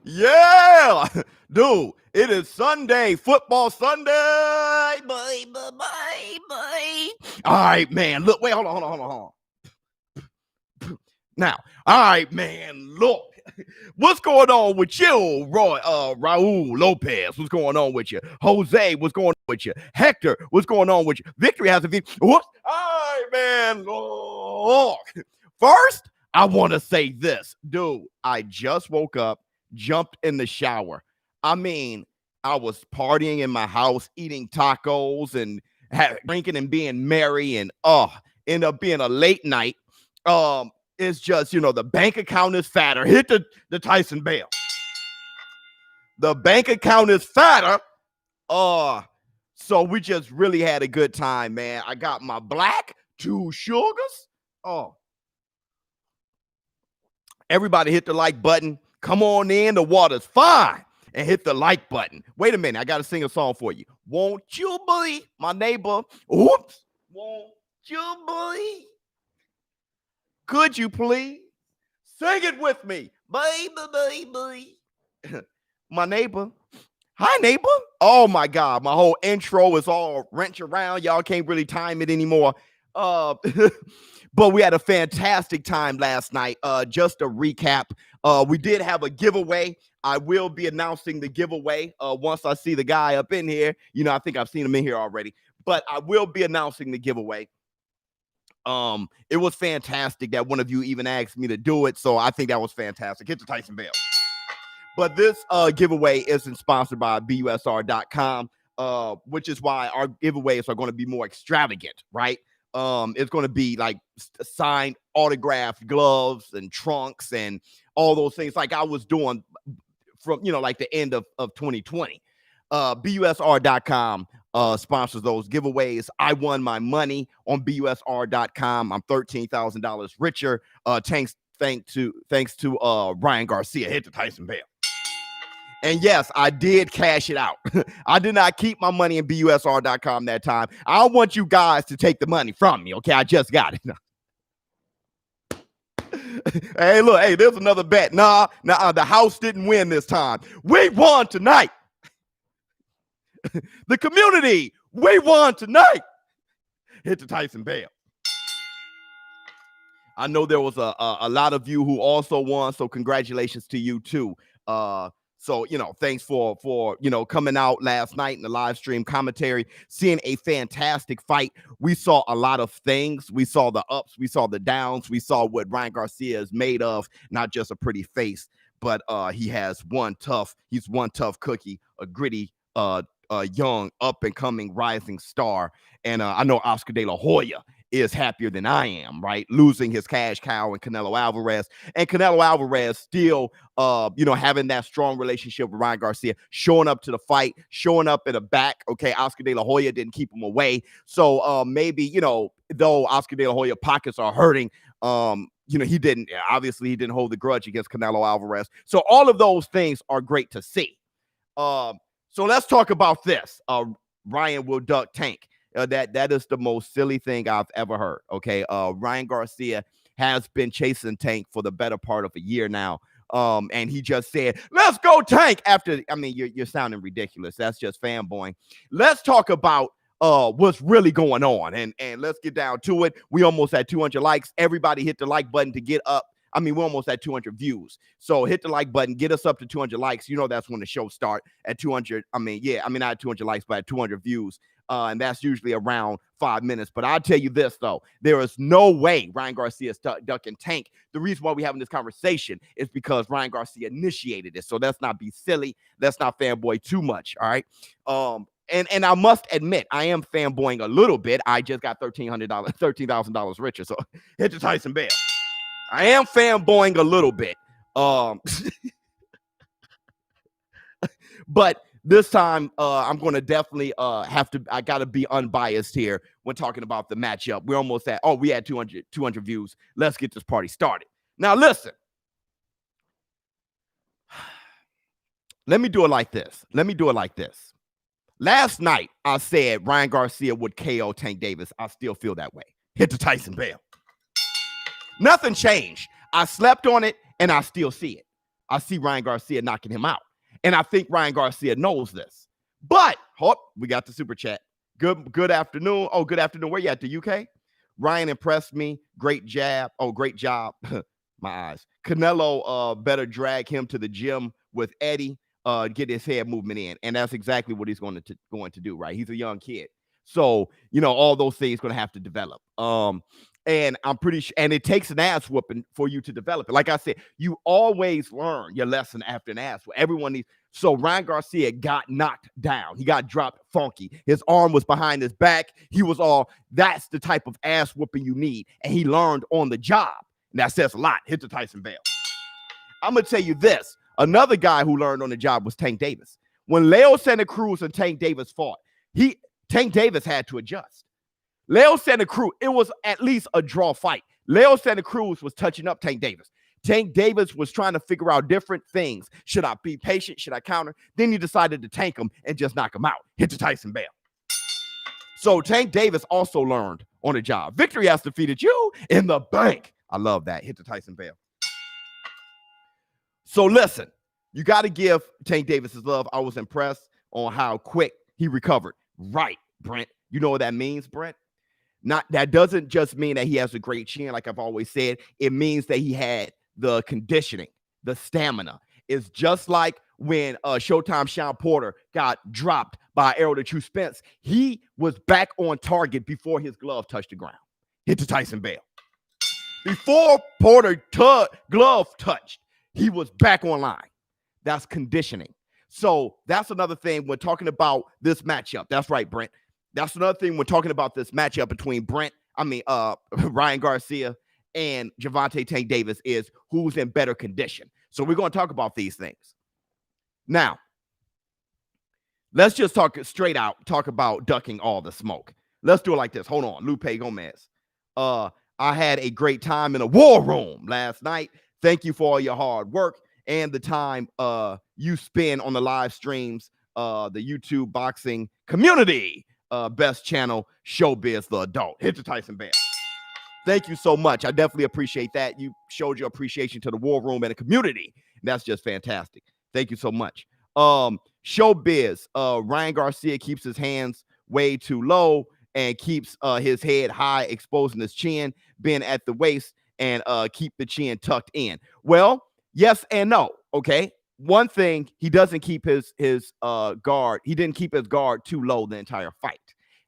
Yeah, dude, it is Sunday, football Sunday. Bye. All right, man. Look, wait, hold on. Now, all right, man. Look, what's going on with you, Raul Lopez? What's going on with you, Jose? What's going on with you, Hector? What's going on with you? Victory has a victory. Whoops. All right, man. Look. First, I want to say this, dude. I just woke up, jumped in the shower. I mean, I was partying in my house, eating tacos and drinking and being merry, and ended up being a late night. It's just, the bank account is fatter. Hit the Tyson bell. The bank account is fatter. So we just really had a good time, man. I got my black, 2 sugars. Everybody hit the like button. Come on in. The water's fine. And hit the like button. Wait a minute. I got to sing a song for you. Won't you believe my neighbor? Oops. Won't you believe? Could you please sing it with me? Baby. My neighbor. Hi, neighbor. Oh, my God. My whole intro is all wrenched around. Y'all can't really time it anymore. But we had a fantastic time last night. Just a recap. We did have a giveaway. I will be announcing the giveaway once I see the guy up in here. I think I've seen him in here already. But I will be announcing the giveaway. It was fantastic that one of you even asked me to do it. So I think that was fantastic. Hit the Tyson bell. But this giveaway isn't sponsored by busr.com, which is why our giveaways are going to be more extravagant, right? It's going to be like signed autographed gloves and trunks and all those things like I was doing from, like the end of 2020. busr.com sponsors those giveaways. I won my money on busr.com. I'm $13,000 richer. Thanks to Ryan Garcia. Hit the Tyson bell. And yes, I did cash it out. I did not keep my money in busr.com that time. I don't want you guys to take the money from me, okay? I just got it. Hey, look, there's another bet. Nah, the house didn't win this time. We won tonight. The community, we won tonight. Hit the Tyson bell. I know there was a lot of you who also won, so congratulations to you too. So, thanks for coming out last night in the live stream commentary, seeing a fantastic fight. We saw a lot of things. We saw the ups, we saw the downs, we saw what Ryan Garcia is made of, not just a pretty face, but he's one tough cookie, a gritty, young, up-and-coming rising star. And I know Oscar De La Hoya is happier than I am, right? Losing his cash cow and Canelo Alvarez. And Canelo Alvarez still, having that strong relationship with Ryan Garcia, showing up to the fight, showing up in the back. Okay, Oscar De La Hoya didn't keep him away. So maybe, though Oscar De La Hoya pockets are hurting, he didn't hold the grudge against Canelo Alvarez. So all of those things are great to see. So let's talk about this. Ryan will duck Tank. That is the most silly thing I've ever heard. Okay. Ryan Garcia has been chasing Tank for the better part of a year now. And he just said, let's go Tank you're sounding ridiculous. That's just fanboying. Let's talk about what's really going on and let's get down to it. We almost had 200 likes. Everybody hit the like button to get up. We're almost at 200 views. So hit the like button, get us up to 200 likes. That's when the show starts at 200. Not at 200 likes, but at 200 views. And that's usually around 5 minutes. But I'll tell you this, though. There is no way Ryan Garcia is ducking Tank. The reason why we're having this conversation is because Ryan Garcia initiated it. So let's not be silly. Let's not fanboy too much, all right? And I must admit, I am fanboying a little bit. I just got $13,000 richer. So hit the Tyson bell. I am fanboying a little bit. But this time, I'm going to definitely I got to be unbiased here when talking about the matchup. We're almost at, we had 200 views. Let's get this party started. Now, listen. Let me do it like this. Last night, I said Ryan Garcia would KO Tank Davis. I still feel that way. Hit the Tyson bell. Nothing changed. I slept on it, and I still see it. I see Ryan Garcia knocking him out. And I think Ryan Garcia knows this. But, we got the super chat. Good afternoon. Oh, good afternoon. Where you at, the UK? Ryan impressed me. Great jab. Oh, great job. My eyes. Canelo better drag him to the gym with Eddie, get his head movement in. And that's exactly what he's going to do, right? He's a young kid. So, all those things going to have to develop. And I'm pretty sure, and it takes an ass whooping for you to develop it. Like I said, you always learn your lesson after an ass whooping. Everyone needs. So Ryan Garcia got knocked down. He got dropped funky. His arm was behind his back. He was that's the type of ass whooping you need. And he learned on the job. And that says a lot. Hit the Tyson Bell. I'm going to tell you this. Another guy who learned on the job was Tank Davis. When Leo Santa Cruz and Tank Davis fought, Tank Davis had to adjust. Leo Santa Cruz, it was at least a draw fight. Leo Santa Cruz was touching up Tank Davis. Tank Davis was trying to figure out different things. Should I be patient? Should I counter? Then he decided to tank him and just knock him out. Hit the Tyson Bell. So Tank Davis also learned on the job. Victory has defeated you in the bank. I love that. Hit the Tyson Bell. So listen, you got to give Tank Davis his love. I was impressed on how quick he recovered. Right, Brent. You know what that means, Brent? That doesn't just mean that he has a great chin, like I've always said. It means that he had the conditioning, the stamina. It's just like when Showtime Sean Porter got dropped by Errol the True Spence. He was back on target before his glove touched the ground. Hit the Tyson Bell. Before Porter glove touched, he was back online. That's conditioning. So that's another thing when talking about this matchup. That's right, Brent. That's another thing when talking about this matchup between Ryan Garcia and Gervonta Tank Davis is who's in better condition. So we're going to talk about these things. Now, let's just talk about ducking all the smoke. Let's do it like this. Hold on. Lupe Gomez. I had a great time in a war room last night. Thank you for all your hard work and the time you spend on the live streams, the YouTube boxing community. Best channel, ShowBizz the Adult. Hit the Tyson Bell. Thank you so much. I definitely appreciate that. You showed your appreciation to the war room and the community. That's just fantastic. Thank you so much. ShowBizz, Ryan Garcia keeps his hands way too low and keeps his head high, exposing his chin, being at the waist, and keep the chin tucked in. Well, yes and no. Okay. One thing, he doesn't keep his guard. He didn't keep his guard too low the entire fight.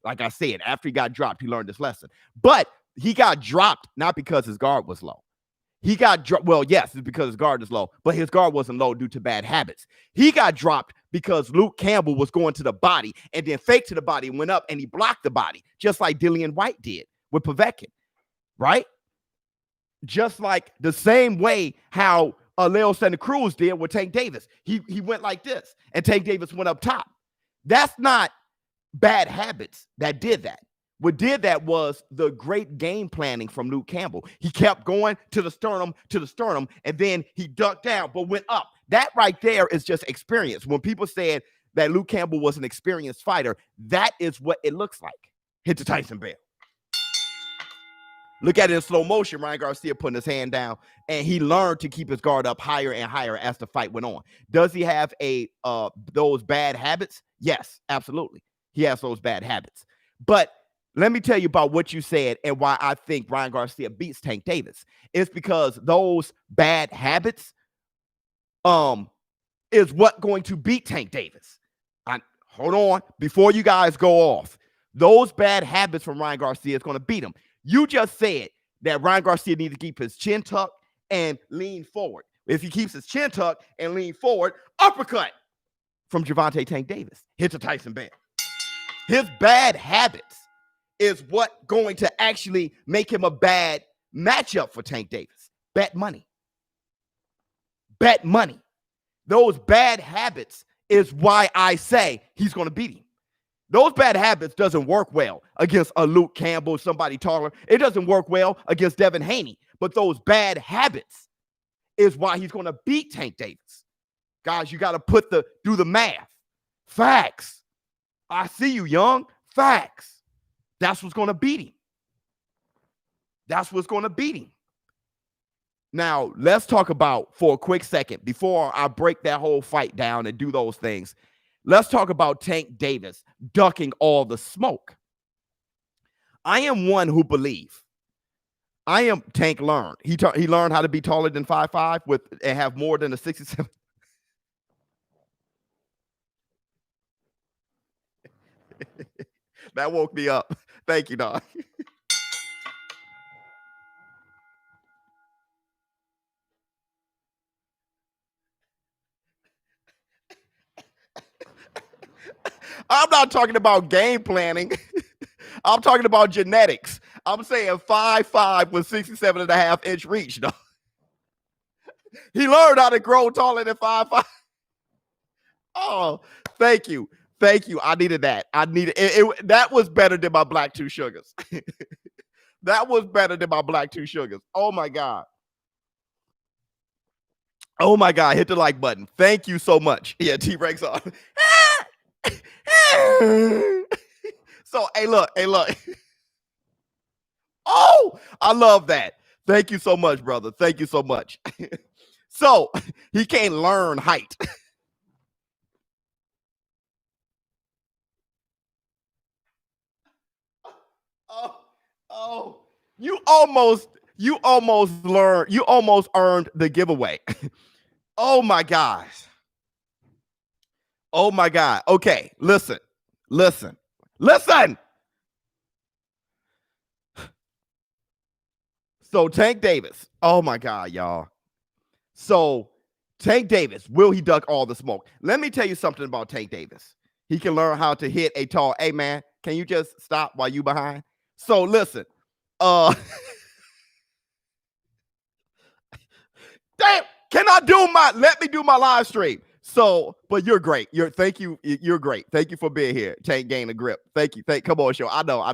Like I said, after he got dropped, he learned this lesson. But he got dropped not because his guard was low. He got dropped. Well, yes, it's because his guard is low, but his guard wasn't low due to bad habits. He got dropped because Luke Campbell was going to the body and then faked to the body and went up and he blocked the body, just like Dillian White did with Povetkin, right? Just like the same way how Leo Santa Cruz did with Tank Davis. He went like this, and Tank Davis went up top. That's not bad habits that did that. What did that was the great game planning from Luke Campbell. He kept going to the sternum, and then he ducked down, but went up. That right there is just experience. When people said that Luke Campbell was an experienced fighter, that is what it looks like. Hit the Tyson Bell. Look at it in slow motion. Ryan Garcia putting his hand down, and he learned to keep his guard up higher and higher as the fight went on. Does he have those bad habits? Yes, absolutely. He has those bad habits. But let me tell you about what you said and why I think Ryan Garcia beats Tank Davis. It's because those bad habits is what going to beat Tank Davis. Hold on. Before you guys go off, those bad habits from Ryan Garcia is going to beat him. You just said that Ryan Garcia needs to keep his chin tucked and lean forward. If he keeps his chin tucked and lean forward, uppercut from Gervonta Tank Davis. Hit the Tyson Bell. His bad habits is what going to actually make him a bad matchup for Tank Davis. Bet money. Bet money. Those bad habits is why I say he's going to beat him. Those bad habits doesn't work well against a Luke Campbell, somebody taller. It doesn't work well against Devin Haney. But those bad habits is why he's going to beat Tank Davis. Guys, you got to do the math. Facts. I see you, Young. Facts. That's what's going to beat him. That's what's going to beat him. Now, let's talk about, for a quick second, before I break that whole fight down and do those things, let's talk about Tank Davis ducking all the smoke. I am one who believe. Tank learned. He learned how to be taller than 5'5" and have more than a 67. That woke me up. Thank you, dog. I'm not talking about game planning. I'm talking about genetics. I'm saying 5'5" with 67.5-inch reach. No? He learned how to grow taller than 5'5". Oh, thank you. Thank you. I needed that. I needed it. That was better than my black two sugars. That was better than my black two sugars. Oh my God. Oh my God. Hit the like button. Thank you so much. Yeah, T-Rex on. So, hey, look. Oh, I love that. Thank you so much, brother. Thank you so much. So, he can't learn height. Oh, you almost earned the giveaway. Oh my gosh. Oh my God. Okay, listen. So Tank Davis. Oh my God, y'all. So Tank Davis, will he duck all the smoke? Let me tell you something about Tank Davis. He can learn how to hit a tall. Hey man, can you just stop while you behind? So listen. Damn, let me do my live stream. So, but you're great. You're great. Thank you for being here. Tank gain a grip. Thank you. Come on, show. I know. I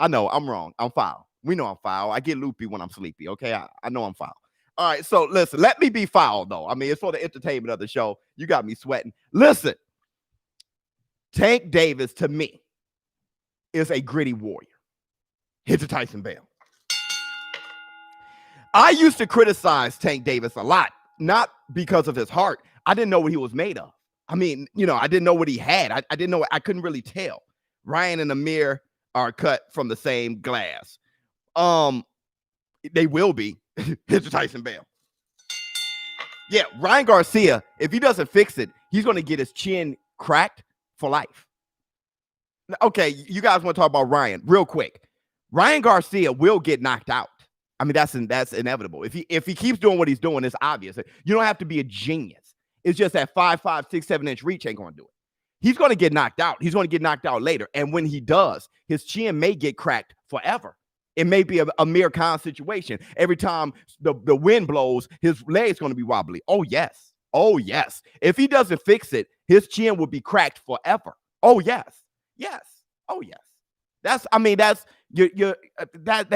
know I'm wrong. I'm foul. We know I'm foul. I get loopy when I'm sleepy. Okay. I know I'm foul. All right. So listen, let me be foul though. I mean, it's for the entertainment of the show. You got me sweating. Listen, Tank Davis to me is a gritty warrior. Hit the Tyson Bell. I used to criticize Tank Davis a lot, not because of his heart. I didn't know what he was made of. I mean, I didn't know what he had. I didn't know. I couldn't really tell. Ryan and Amir are cut from the same glass. They will be. Hit the Tyson Bell. Yeah, Ryan Garcia, if he doesn't fix it, he's going to get his chin cracked for life. Okay, you guys want to talk about Ryan real quick. Ryan Garcia will get knocked out. I mean, that's inevitable. If he keeps doing what he's doing, it's obvious. You don't have to be a genius. It's just that 5'5", 6, 7-inch reach ain't going to do it. He's going to get knocked out. He's going to get knocked out later. And when he does, his chin may get cracked forever. It may be a Amir Khan situation. Every time the wind blows, his leg's going to be wobbly. Oh, yes. Oh, yes. If he doesn't fix it, his chin will be cracked forever. Oh, yes. Yes. Oh, yes. That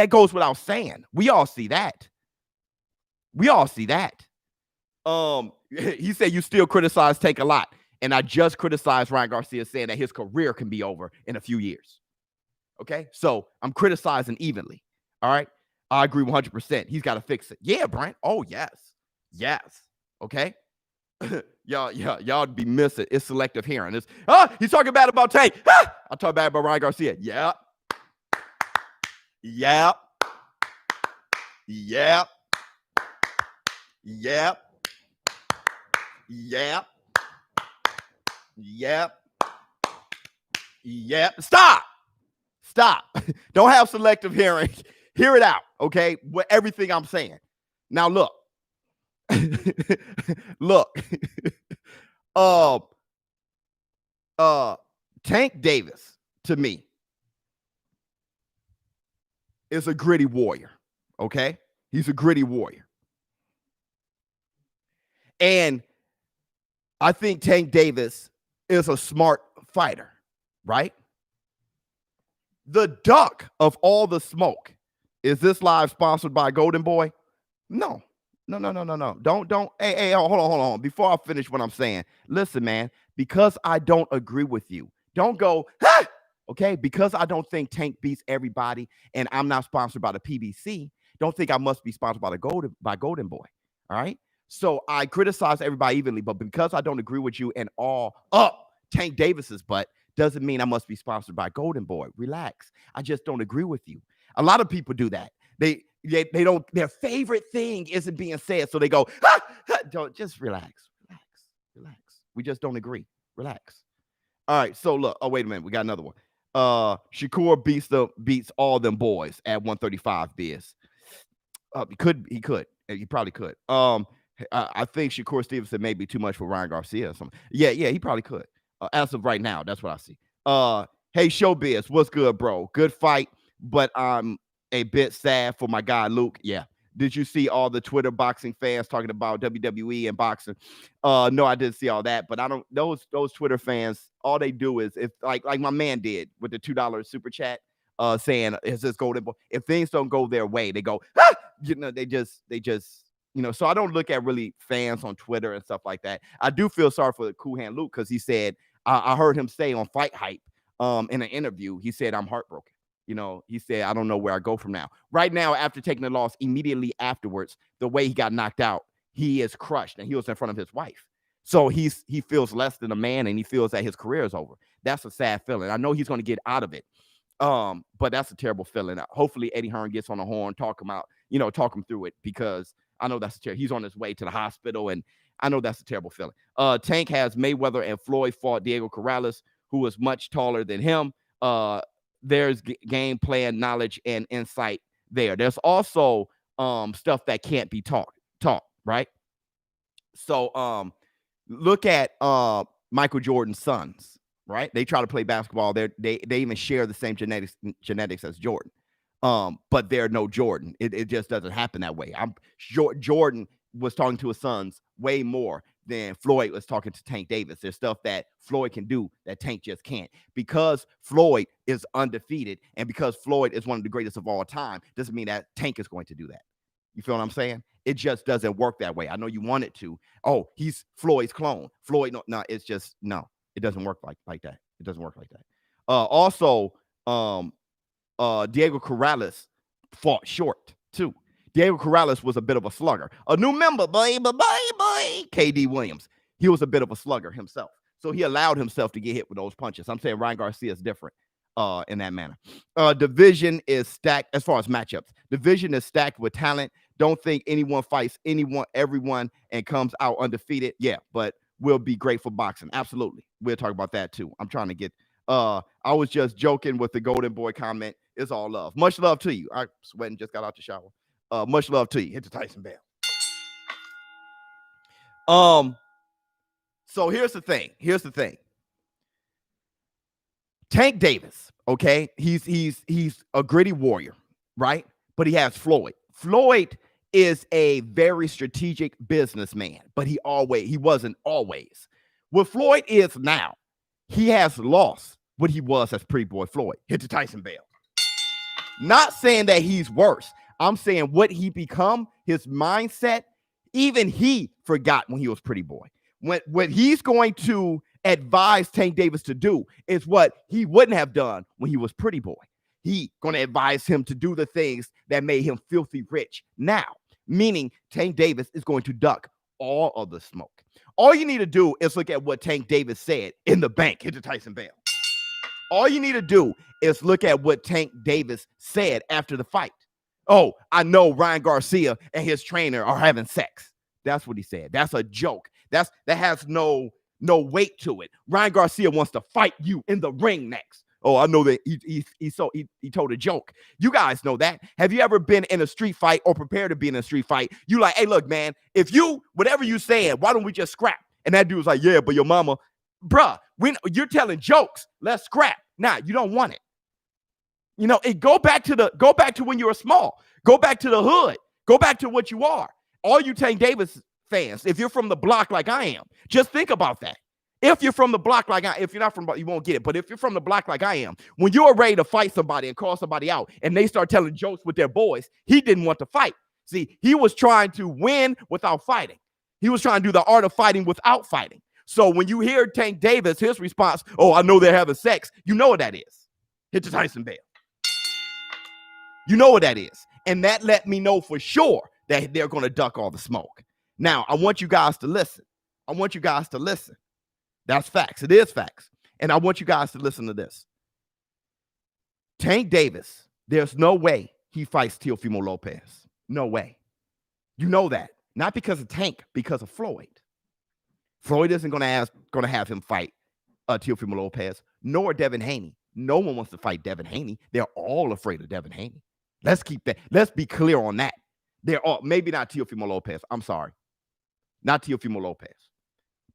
goes without saying. We all see that. He said you still criticize Tank a lot. And I just criticized Ryan Garcia saying that his career can be over in a few years. Okay, so I'm criticizing evenly. All right, I agree 100%. He's got to fix it. Yeah, Brent. Oh, yes. Okay. y'all be missing. It's selective hearing. He's talking bad about Tank. I talk bad about Ryan Garcia. Yeah. Stop. Don't have selective hearing. Hear it out, okay? With everything I'm saying. Now look. Tank Davis to me is a gritty warrior, okay? He's a gritty warrior. And I think Tank Davis is a smart fighter, right? The duck of all the smoke. Is this live sponsored by Golden Boy? No. Don't. Hey, hold on. Before I finish what I'm saying, listen, man, because I don't agree with you, don't go, okay? Because I don't think Tank beats everybody and I'm not sponsored by the PBC, Don't think I must be sponsored by Golden Boy. All right. So I criticize everybody evenly, but because I don't agree with you and all up Tank Davis's butt doesn't mean I must be sponsored by Golden Boy. Relax. I just don't agree with you. A lot of people do that. They don't, their favorite thing isn't being said. So they go, don't, just relax. We just don't agree. Relax. All right. So look, oh, wait a minute. We got another one. Shakur beats all them boys at 135 Biz. He probably could. I think Shakur Stevenson may be too much for Ryan Garcia or something. Yeah, he probably could. As of right now, that's what I see. Hey, ShowBizz, what's good, bro? Good fight, but I'm a bit sad for my guy Luke. Yeah. Did you see all the Twitter boxing fans talking about WWE and boxing? No, I didn't see all that, but I don't. Those Twitter fans, all they do is if like my man did with the $2 super chat, saying is this Golden Boy? If things don't go their way, they go, they just. So I don't look at really fans on Twitter and stuff like that. I do feel sorry for the Cool Hand Luke because he said, I heard him say on Fight Hype in an interview, he said, I'm heartbroken. He said, I don't know where I go from now. Right now, after taking the loss, immediately afterwards, the way he got knocked out, he is crushed and he was in front of his wife. So he feels less than a man and he feels that his career is over. That's a sad feeling. I know he's going to get out of it. But that's a terrible feeling. Hopefully Eddie Hearn gets on the horn, talk him through it, because I know that's he's on his way to the hospital, and I know that's a terrible feeling. Tank has Mayweather and Floyd fought Diego Corrales, who was much taller than him. There's game plan, knowledge, and insight there. There's also stuff that can't be taught, right? So look at Michael Jordan's sons, right? They try to play basketball. They even share the same genetics as Jordan. But they're no Jordan. It just doesn't happen that way. Jordan was talking to his sons way more than Floyd was talking to Tank Davis. There's stuff that Floyd can do that Tank just can't. Because Floyd is undefeated and because Floyd is one of the greatest of all time, doesn't mean that Tank is going to do that. You feel what I'm saying? It just doesn't work that way. I know you want it to. Oh, he's Floyd's clone. Floyd, no, it's just, no, it doesn't work like that. It doesn't work like that. Also, Diego Corrales fought short too. Diego Corrales was a bit of a slugger. A new member, baby, KD Williams. He was a bit of a slugger himself. So he allowed himself to get hit with those punches. I'm saying Ryan Garcia is different in that manner. Division is stacked as far as matchups. Division is stacked with talent. Don't think anyone fights everyone, and comes out undefeated. Yeah, but will be great for boxing. Absolutely. We'll talk about that too. I'm trying to get I was just joking with the Golden Boy comment. It's all love. Much love to you. I sweating, just got out the shower. Much love to you. Hit the Tyson bell. So here's the thing. Tank Davis, okay? He's a gritty warrior, right? But he has Floyd. Floyd is a very strategic businessman, but he wasn't always. What Floyd is now, he has lost what he was as Pretty Boy Floyd. Hit the Tyson bell. Not saying that he's worse. I'm saying what he become, his mindset, even he forgot when he was Pretty Boy. What he's going to advise Tank Davis to do is what he wouldn't have done when he was Pretty Boy. He going to advise him to do the things that made him filthy rich now, meaning Tank Davis is going to duck all of the smoke. All you need to do is look at what Tank Davis said in the bank. Hit the Tyson bell. All you need to do is look at what Tank Davis said after the fight. Oh, I know Ryan Garcia and his trainer are having sex. That's what he said. That's a joke. That has no weight to it. Ryan Garcia wants to fight you in the ring next. Oh, I know that he told a joke. You guys know that. Have you ever been in a street fight or prepared to be in a street fight? You like, hey, look, man, whatever you saying, why don't we just scrap? And that dude was like, yeah, but your mama, bruh, you're telling jokes. Let's scrap. Nah, you don't want it. Go back to when you were small. Go back to the hood. Go back to what you are. All you Tank Davis fans, if you're from the block like I am, just think about that. If you're from the block like if you're not from, you won't get it. But if you're from the block like I am, when you're ready to fight somebody and call somebody out and they start telling jokes with their boys, he didn't want to fight. See, he was trying to win without fighting. He was trying to do the art of fighting without fighting. So when you hear Tank Davis, his response, oh, I know they're having sex. You know what that is. Hit the Tyson bell. You know what that is. And that let me know for sure that they're going to duck all the smoke. Now, I want you guys to listen. I want you guys to listen. That's facts. It is facts. And I want you guys to listen to this. Tank Davis, there's no way he fights Teofimo Lopez. No way. You know that. Not because of Tank, because of Floyd. Floyd isn't going to have him fight Teofimo Lopez, nor Devin Haney. No one wants to fight Devin Haney. They're all afraid of Devin Haney. Let's keep that. Let's be clear on that. They're all, maybe not Teofimo Lopez. I'm sorry. Not Teofimo Lopez.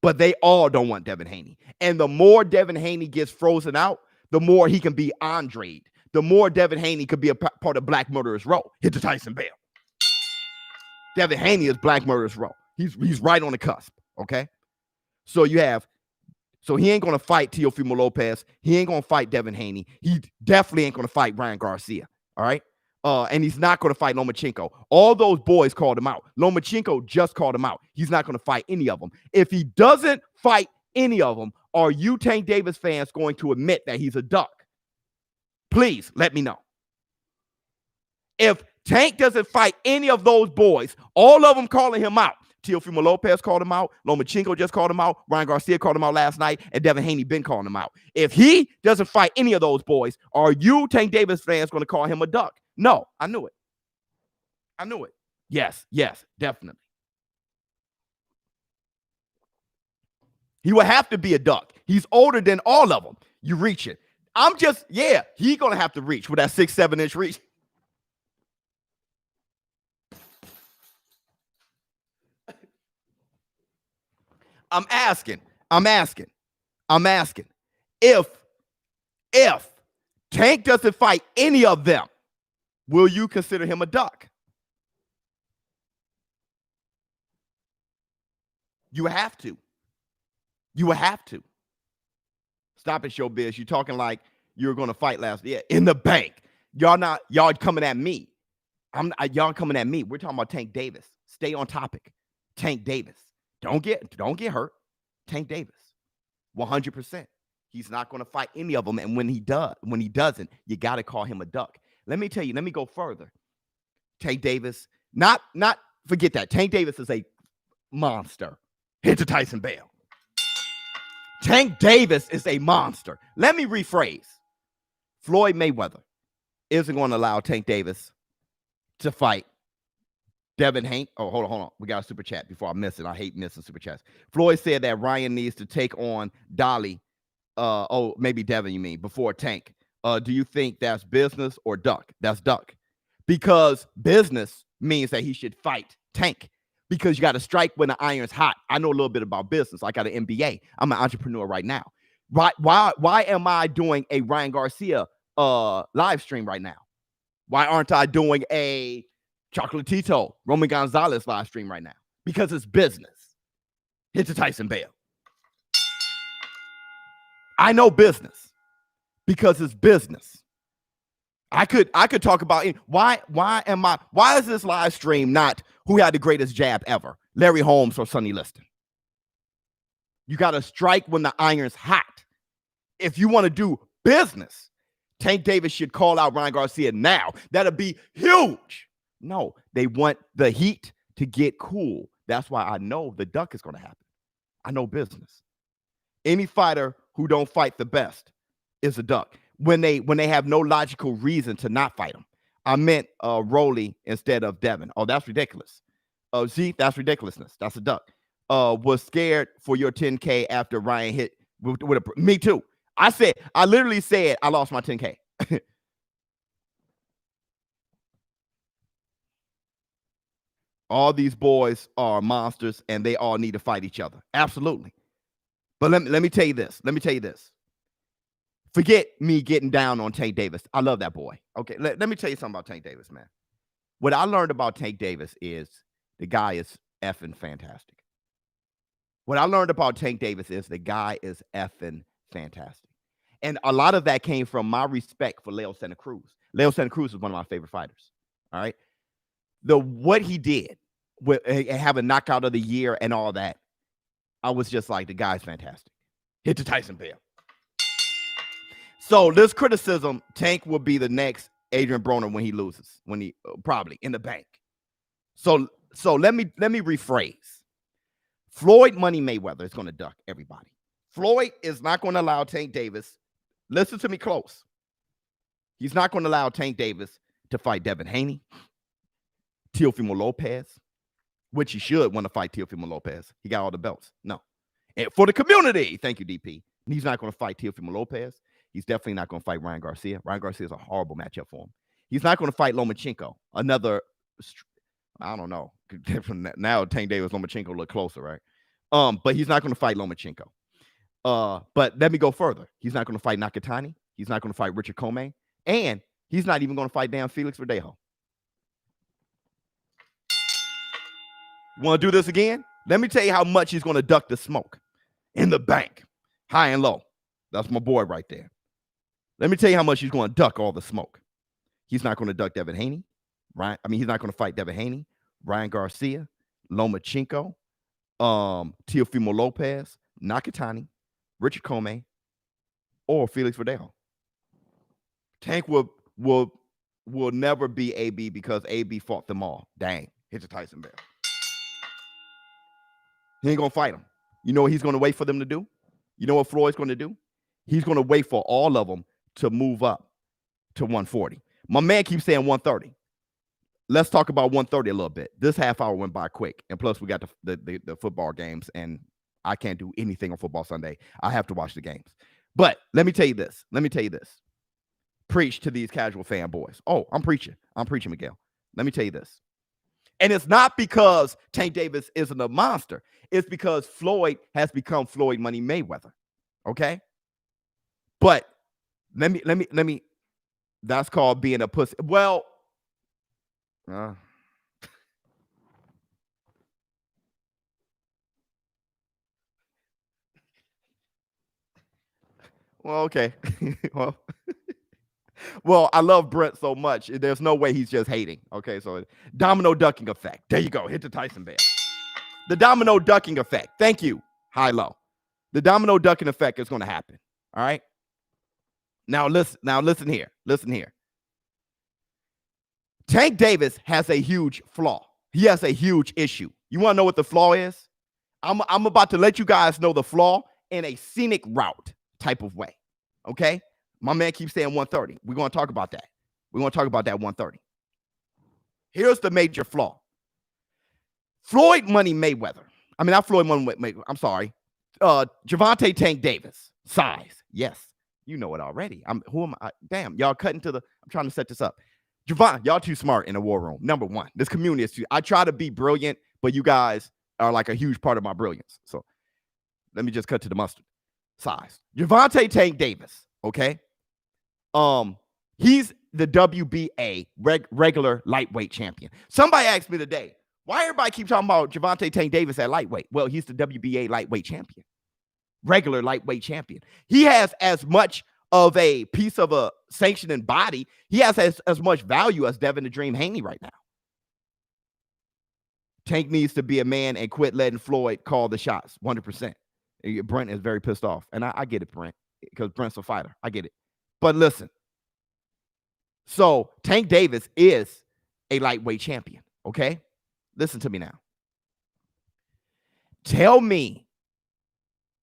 But they all don't want Devin Haney. And the more Devin Haney gets frozen out, the more he can be Andre'd. The more Devin Haney could be a part of Black Murderers Row. Hit the Tyson Bell. Devin Haney is Black Murderers Row. He's right on the cusp, okay? So he ain't going to fight Teofimo Lopez. He ain't going to fight Devin Haney. He definitely ain't going to fight Ryan Garcia, all right? And he's not going to fight Lomachenko. All those boys called him out. Lomachenko just called him out. He's not going to fight any of them. If he doesn't fight any of them, are you Tank Davis fans going to admit that he's a duck? Please let me know. If Tank doesn't fight any of those boys, all of them calling him out. Teofimo Lopez called him out. Lomachenko just called him out. Ryan Garcia called him out last night. And Devin Haney been calling him out. If he doesn't fight any of those boys, are you Tank Davis fans going to call him a duck? No, I knew it. I knew it. Yes, definitely. He will have to be a duck. He's older than all of them. You reach it. He's going to have to reach with that 6-7 inch reach. I'm asking if Tank doesn't fight any of them, will you consider him a duck? You have to. You have to. Stop it, ShowBizz. You're talking like you were going to fight last year in the bank. Y'all coming at me. Y'all coming at me. We're talking about Tank Davis. Stay on topic. Tank Davis. Don't get hurt. Tank Davis. 100%. He's not going to fight any of them. And when he doesn't, you got to call him a duck. Let me tell you, let me go further. Tank Davis, not forget that. Tank Davis is a monster. Hit the Tyson Bell. Tank Davis is a monster. Let me rephrase. Floyd Mayweather isn't going to allow Tank Davis to fight Devin Haney. Oh, hold on. We got a super chat before I miss it. I hate missing super chats. Floyd said that Ryan needs to take on Dolly. Maybe Devin, you mean, before Tank. Do you think that's business or duck? That's duck. Because business means that he should fight Tank. Because you got to strike when the iron's hot. I know a little bit about business. I got an MBA. I'm an entrepreneur right now. Right? Why am I doing a Ryan Garcia live stream right now? Why aren't I doing a Chocolatito Roman Gonzalez live stream right now? Because it's business. Hit the Tyson Bell. I know business because it's business. I could talk about it. Why is this live stream not who had the greatest jab ever? Larry Holmes or Sonny Liston? You got to strike when the iron's hot. If you want to do business, Tank Davis should call out Ryan Garcia now. That'll be huge. No, they want the heat to get cool. That's why I know the duck is going to happen. I know business. Any fighter who don't fight the best is a duck. When they have no logical reason to not fight him. I meant Rolly instead of Devin. Oh, that's ridiculous. Z, that's ridiculousness. That's a duck. Was scared for your 10K after Ryan hit with me too. I literally said I lost my 10K. All these boys are monsters and they all need to fight each other. Absolutely. But let me tell you this. Forget me getting down on Tank Davis. I love that boy. Okay, let me tell you something about Tank Davis, man. What I learned about Tank Davis is the guy is effing fantastic. What I learned about Tank Davis is the guy is effing fantastic. And a lot of that came from my respect for Leo Santa Cruz. Leo Santa Cruz is one of my favorite fighters. All right. What he did with having knockout of the year and all that, I was just like, the guy's fantastic. Hit the Tyson Bell. So this criticism, Tank will be the next Adrian Broner when he loses, when he probably in the bank. So let me rephrase. Floyd Money Mayweather is going to duck everybody. Floyd is not going to allow Tank Davis. Listen to me close. He's not going to allow Tank Davis to fight Devin Haney, Teofimo Lopez, which he should want to fight Teofimo Lopez. He got all the belts. No. And for the community, thank you, DP. He's not going to fight Teofimo Lopez. He's definitely not going to fight Ryan Garcia. Ryan Garcia is a horrible matchup for him. He's not going to fight Lomachenko. Another, I don't know. Now Tank Davis, Lomachenko look closer, right? But he's not going to fight Lomachenko. But let me go further. He's not going to fight Nakatani. He's not going to fight Richard Comey. And he's not even going to fight damn Felix Verdejo. Want to do this again? Let me tell you how much he's going to duck the smoke in the bank, high and low. That's my boy right there. Let me tell you how much he's going to duck all the smoke. He's not going to duck Devin Haney. Right? I mean, he's not going to fight Devin Haney, Ryan Garcia, Lomachenko, Teofimo Lopez, Nakatani, Richard Comey, or Felix Verdejo. Tank will never be AB because AB fought them all. Dang, hit the Tyson bell. He ain't gonna fight him. You know what he's gonna wait for them to do? You know what Floyd's gonna do? He's gonna wait for all of them to move up to 140. My man keeps saying 130. Let's talk about 130 a little bit. This half hour went by quick, and plus we got the football games, and I can't do anything on Football Sunday. I have to watch the games. But let me tell you this. Preach to these casual fanboys. Oh, I'm preaching, Miguel. Let me tell you this. And it's not because Tank Davis isn't a monster. It's because Floyd has become Floyd Money Mayweather. Okay? But let me that's called being a pussy. Well, okay. Well, I love Brent so much. There's no way he's just hating. Okay, so domino ducking effect. There you go. Hit the Tyson bell. The domino ducking effect. Thank you. High low. The domino ducking effect is going to happen. All right. Now listen here. Listen here. Tank Davis has a huge flaw. He has a huge issue. You want to know what the flaw is? I'm about to let you guys know the flaw in a scenic route type of way. Okay? My man keeps saying 130. We're going to talk about that. We're going to talk about that 130. Here's the major flaw. Floyd Money Mayweather. I mean, not Floyd Money Mayweather. I'm sorry. Gervonta Tank Davis. Size. Yes. You know it already. Who am I? Damn, y'all cutting to the. I'm trying to set this up. Javon, y'all too smart in the war room. Number one, this community is too. I try to be brilliant, but you guys are like a huge part of my brilliance. So let me just cut to the mustard. Size. Gervonta Tank Davis. Okay. He's the WBA regular lightweight champion. Somebody asked me today, why everybody keep talking about Gervonta Tank Davis at lightweight? Well, he's the WBA lightweight champion. Regular lightweight champion. He has as much of a piece of a sanctioning body. He has as much value as Devin the Dream Haney right now. Tank needs to be a man and quit letting Floyd call the shots. 100%. Brent is very pissed off. And I get it, Brent, because Brent's a fighter. I get it. But listen. So Tank Davis is a lightweight champion. Okay? Listen to me now. Tell me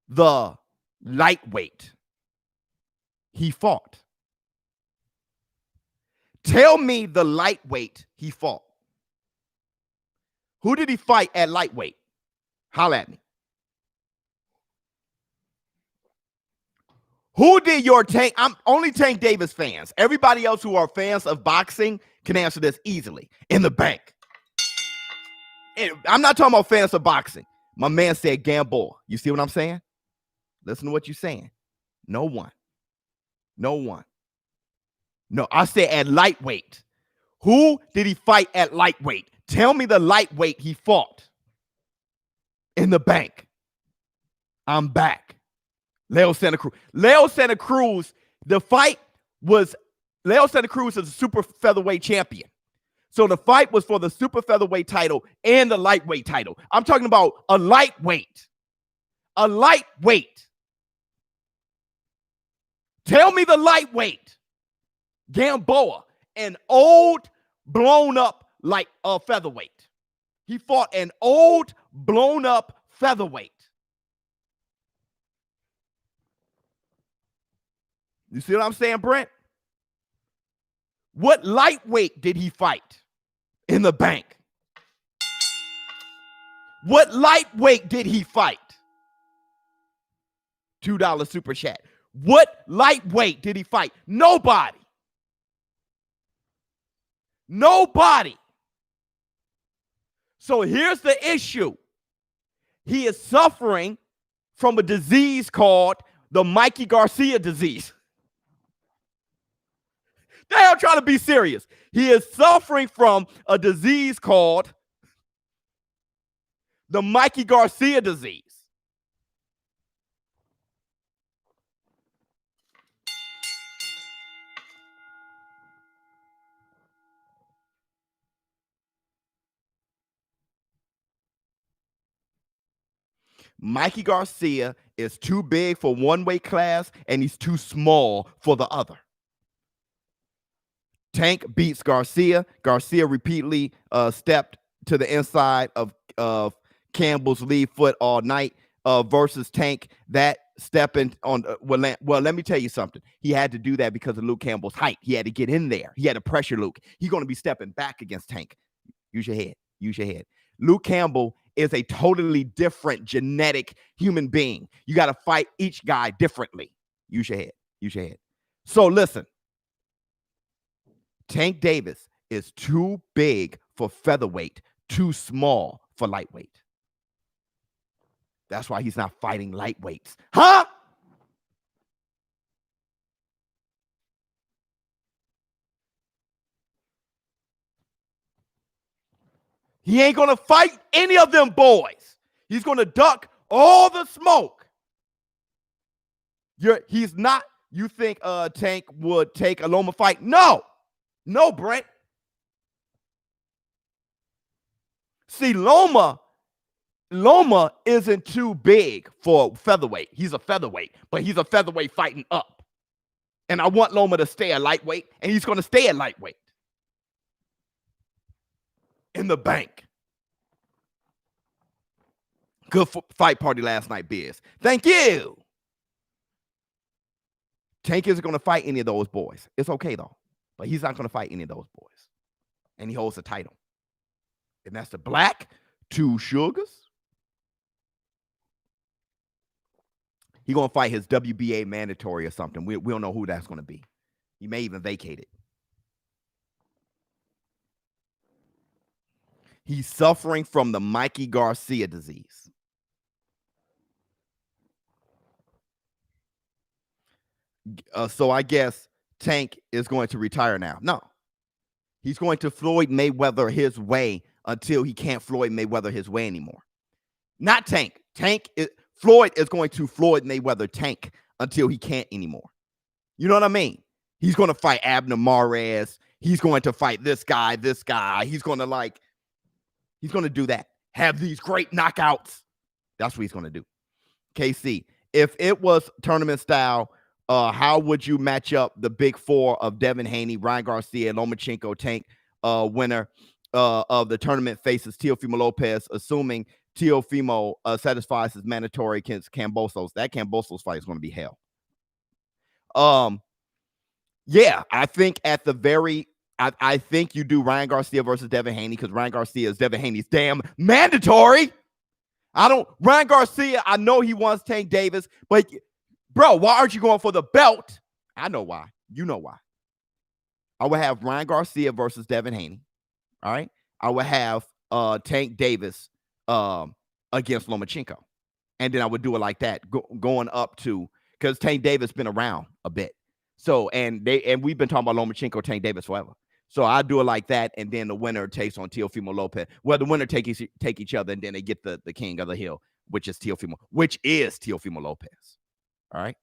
the lightweight he fought. Tell me the lightweight he fought. Who did he fight at lightweight? Holla at me. Who did your Tank? I'm only Tank Davis fans. Everybody else who are fans of boxing can answer this easily. In the bank. And I'm not talking about fans of boxing. My man said Gamboa. You see what I'm saying? Listen to what you're saying. No one. No, I said at lightweight. Who did he fight at lightweight? Tell me the lightweight he fought. In the bank. I'm back. Leo Santa Cruz. Leo Santa Cruz, the fight was, Leo Santa Cruz is a super featherweight champion. So the fight was for the super featherweight title and the lightweight title. I'm talking about a lightweight. A lightweight. Tell me the lightweight. Gamboa. an old, blown up like a featherweight. He fought an old, blown up featherweight. You see what I'm saying, Brent? What lightweight did he fight in the bank? What lightweight did he fight? $2 super chat. What lightweight did he fight? Nobody. Nobody. So here's the issue. He is suffering from a disease called the Mikey Garcia disease. I'm trying to be serious. He is suffering from a disease called the Mikey Garcia disease. Mikey Garcia is too big for one weight class, and he's too small for the other. Tank beats Garcia. Garcia repeatedly stepped to the inside of Campbell's lead foot all night versus Tank. That stepping on well, let me tell you something. He had to do that because of Luke Campbell's height. He had to get in there. He had to pressure Luke. He's going to be stepping back against Tank. Use your head. Use your head. Luke Campbell is a totally different genetic human being. You got to fight each guy differently. Use your head. Use your head. So listen. Tank Davis is too big for featherweight, too small for lightweight. That's why he's not fighting lightweights. Huh? He ain't going to fight any of them boys. He's going to duck all the smoke. He's not. You think Tank would take a Loma fight? No. No, Brent. See, Loma isn't too big for featherweight. He's a featherweight, but he's a featherweight fighting up. And I want Loma to stay at lightweight, and he's going to stay at lightweight. In the bank. Good fight party last night, Biz. Thank you. Tank isn't going to fight any of those boys. It's okay, though. But he's not going to fight any of those boys. And he holds the title. And that's the Black Two Sugars. He's going to fight his WBA mandatory or something. We don't know who that's going to be. He may even vacate it. He's suffering from the Mikey Garcia disease. So I guess Tank is going to retire now. No. He's going to Floyd Mayweather his way until he can't Floyd Mayweather his way anymore. Not Tank. Floyd is going to Floyd Mayweather Tank until he can't anymore. You know what I mean? He's going to fight Abner Mares. He's going to fight this guy. He's going to do that. Have these great knockouts. That's what he's going to do. KC, if it was tournament style, how would you match up the big four of Devin Haney, Ryan Garcia, Lomachenko, Tank, winner of the tournament faces Teofimo Lopez, assuming Teofimo satisfies his mandatory against Kambosos? That Kambosos fight is going to be hell. Yeah, I think at the very, I think you do Ryan Garcia versus Devin Haney because Ryan Garcia is Devin Haney's damn mandatory. Ryan Garcia, I know he wants Tank Davis, but bro, why aren't you going for the belt? I know why. You know why. I would have Ryan Garcia versus Devin Haney. All right. I would have Tank Davis against Lomachenko. And then I would do it like that, going up to, because Tank Davis been around a bit. So, and we've been talking about Lomachenko, Tank Davis forever. So I do it like that, and then the winner takes on Teofimo Lopez. Well, the winner take each other, and then they get the king of the hill, which is Teofimo Lopez. All right.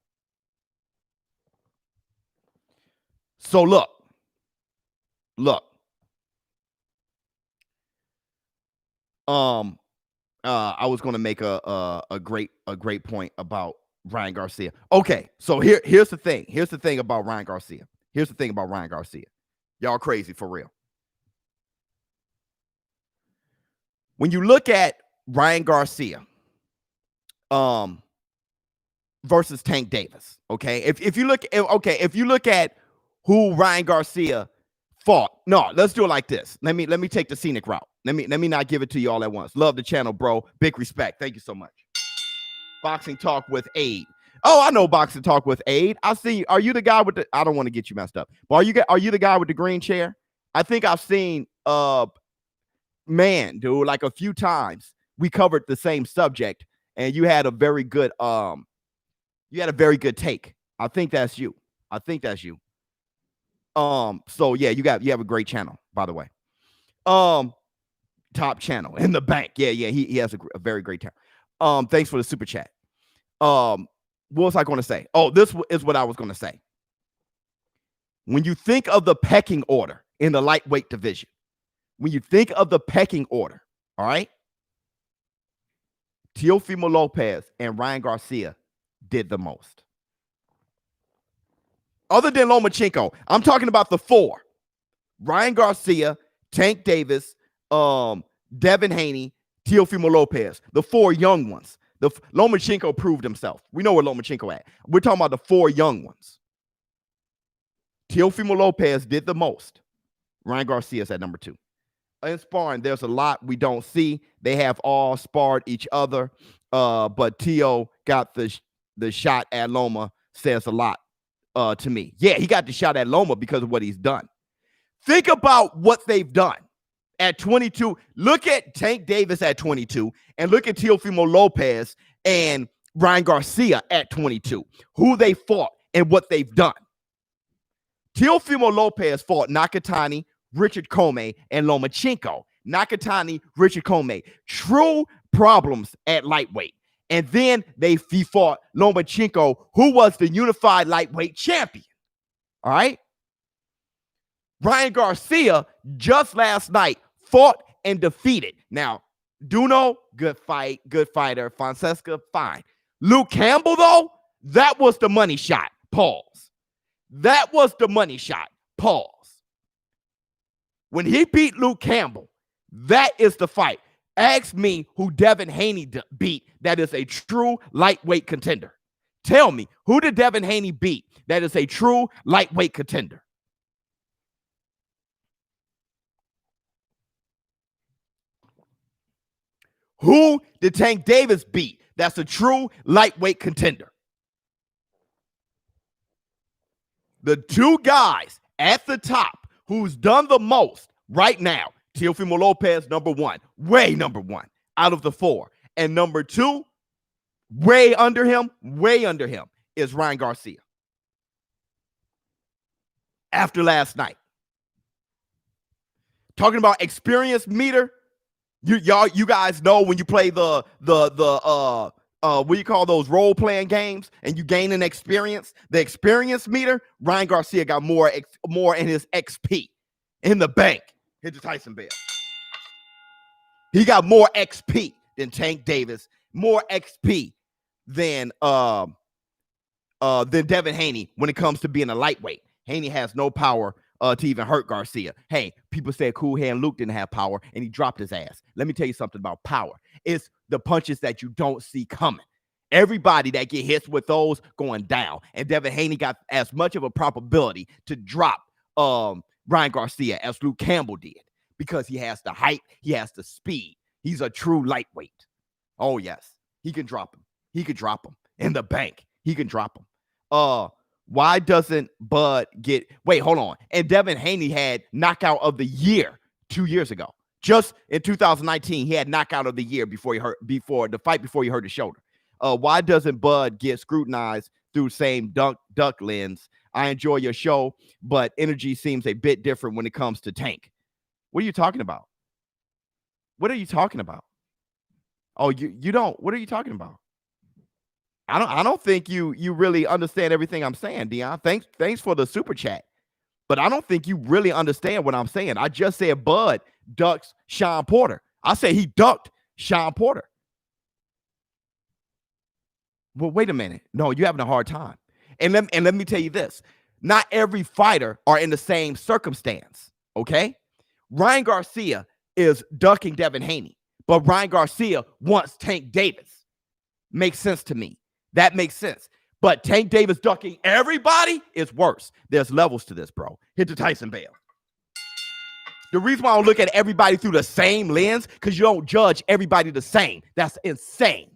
So look. I was going to make a great point about Ryan Garcia. Okay, so here's the thing. Here's the thing about Ryan Garcia. Y'all crazy for real. When you look at Ryan Garcia versus Tank Davis, okay? If you look at who Ryan Garcia fought. No, let's do it like this. Let me take the scenic route. Let me not give it to you all at once. Love the channel, bro. Big respect. Thank you so much. Boxing Talk with Aid. Oh, I know Boxing Talk with Aid. I see. Are you the guy with the? I don't want to get you messed up. But are you the guy with the green chair? I think I've seen. Man, dude, like a few times we covered the same subject, and you had a very good take. I think that's you. So yeah, you have a great channel, by the way. Top channel in the bank. Yeah, he has a very great channel. Thanks for the super chat. What was I going to say? Oh, this is what I was going to say. When you think of the pecking order in the lightweight division, all right, Teofimo Lopez and Ryan Garcia did the most. Other than Lomachenko, I'm talking about the four. Ryan Garcia, Tank Davis, Devin Haney, Teofimo Lopez, the four young ones. Lomachenko proved himself. We know where Lomachenko at. We're talking about the four young ones. Teofimo Lopez did the most. Ryan Garcia's at number 2. In sparring, there's a lot we don't see. They have all sparred each other, but Teo got the shot at Loma. Says a lot to me. Yeah, he got the shot at Loma because of what he's done. Think about what they've done at 22. Look at Tank Davis at 22, and look at Teofimo Lopez and Ryan Garcia at 22. Who they fought and what they've done. Teofimo Lopez fought Nakatani, Richard Comey, and Lomachenko. Nakatani, Richard Comey. True problems at lightweight. And then he fought Lomachenko, who was the unified lightweight champion. All right? Ryan Garcia just last night fought and defeated. Now, Duno, good fight, good fighter. Fonseca, fine. Luke Campbell, though, that was the money shot. Pause. That was the money shot. Pause. When he beat Luke Campbell, that is the fight. Ask me who Devin Haney beat that is a true lightweight contender. Tell me, who did Devin Haney beat that is a true lightweight contender? Who did Tank Davis beat that's a true lightweight contender? The two guys at the top who's done the most right now, Teofimo Lopez, number 1, way number 1 out of the 4. And number 2, way under him, is Ryan Garcia. After last night. Talking about experience meter, you guys know when you play the what do you call those role-playing games and you gain an experience, the experience meter, Ryan Garcia got more in his XP in the bank. Hit the Tyson Bear. He got more XP than Tank Davis, more XP than Devin Haney when it comes to being a lightweight. Haney has no power to even hurt Garcia. Hey, people said Cool Hand Luke didn't have power and he dropped his ass. Let me tell you something about power. It's the punches that you don't see coming. Everybody that get hits with those going down. And Devin Haney got as much of a probability to drop Ryan Garcia as Luke Campbell did because he has the height, he has the speed. He's a true lightweight. Oh, yes. He can drop him. He could drop him in the bank. He can drop him. Why doesn't Bud get... Wait, hold on. And Devin Haney had knockout of the year 2 years ago. Just in 2019, he had knockout of the year before he hurt his shoulder. Why doesn't Bud get scrutinized through same duck lens? I enjoy your show, but energy seems a bit different when it comes to Tank. What are you talking about? What are you talking about? Oh, you don't. What are you talking about? I don't think you really understand everything I'm saying, Dion. Thanks for the super chat. But I don't think you really understand what I'm saying. I just said Bud ducks Sean Porter. I said he ducked Sean Porter. Well, wait a minute. No, you're having a hard time. And let me tell you this. Not every fighter are in the same circumstance, okay? Ryan Garcia is ducking Devin Haney, but Ryan Garcia wants Tank Davis. Makes sense to me. That makes sense. But Tank Davis ducking everybody is worse. There's levels to this, bro. Hit the Tyson Bale. The reason why I don't look at everybody through the same lens, because you don't judge everybody the same. That's insane.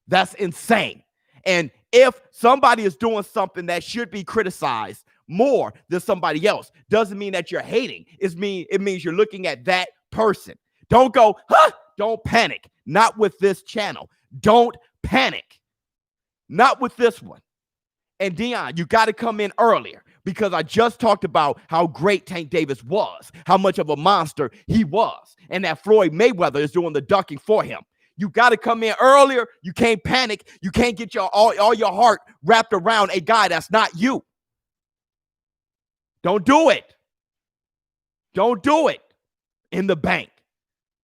That's insane. And if somebody is doing something that should be criticized more than somebody else, doesn't mean that you're hating. It means you're looking at that person. Don't go, huh? Don't panic. Not with this channel. Don't panic. Not with this one. And Dion, you got to come in earlier because I just talked about how great Tank Davis was, how much of a monster he was, and that Floyd Mayweather is doing the ducking for him. You got to come in earlier. You can't panic. You can't get all your heart wrapped around a guy that's not you. Don't do it. Don't do it in the bank.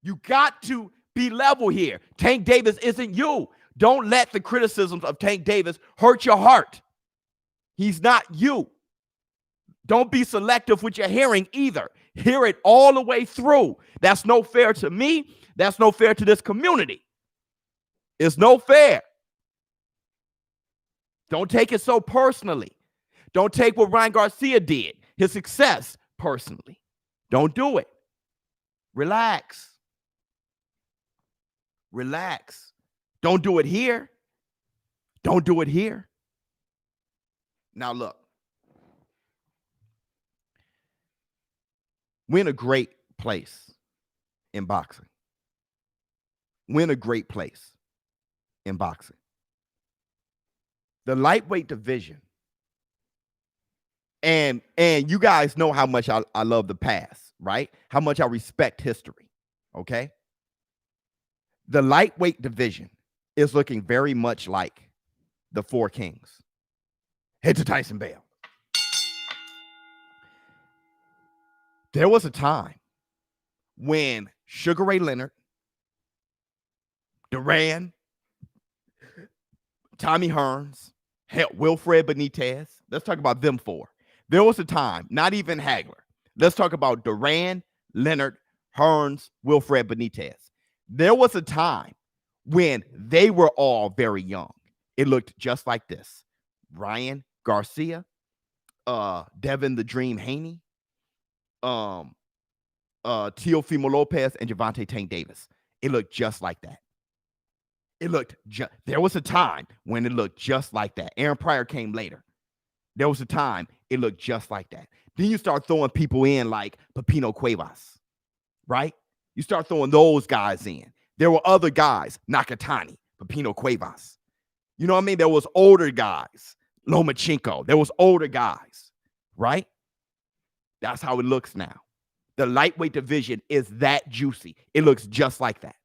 You got to be level here. Tank Davis isn't you. Don't let the criticisms of Tank Davis hurt your heart. He's not you. Don't be selective with your hearing either. Hear it all the way through. That's no fair to me. That's no fair to this community. It's no fair. Don't take it so personally. Don't take what Ryan Garcia did, his success, personally. Don't do it. Relax. Relax. Don't do it here. Don't do it here. Now, look. We're in a great place in boxing. We're in a great place in boxing. The lightweight division. And you guys know how much I love the past, right? How much I respect history, okay? The lightweight division is looking very much like the Four Kings. Head to Tyson Bale. There was a time when Sugar Ray Leonard, Duran, Tommy Hearns, hell, Wilfred Benitez. Let's talk about them four. There was a time, not even Hagler. Let's talk about Duran, Leonard, Hearns, Wilfred Benitez. There was a time when they were all very young. It looked just like this. Ryan Garcia, Devin the Dream Haney, Teofimo Lopez, and Gervonta Tank Davis. It looked just like that. There was a time when it looked just like that. Aaron Pryor came later. There was a time it looked just like that. Then you start throwing people in like Pepino Cuevas, right? You start throwing those guys in. There were other guys, Nakatani, Pepino Cuevas. You know what I mean? There was older guys, Lomachenko. There was older guys, right? That's how it looks now. The lightweight division is that juicy. It looks just like that.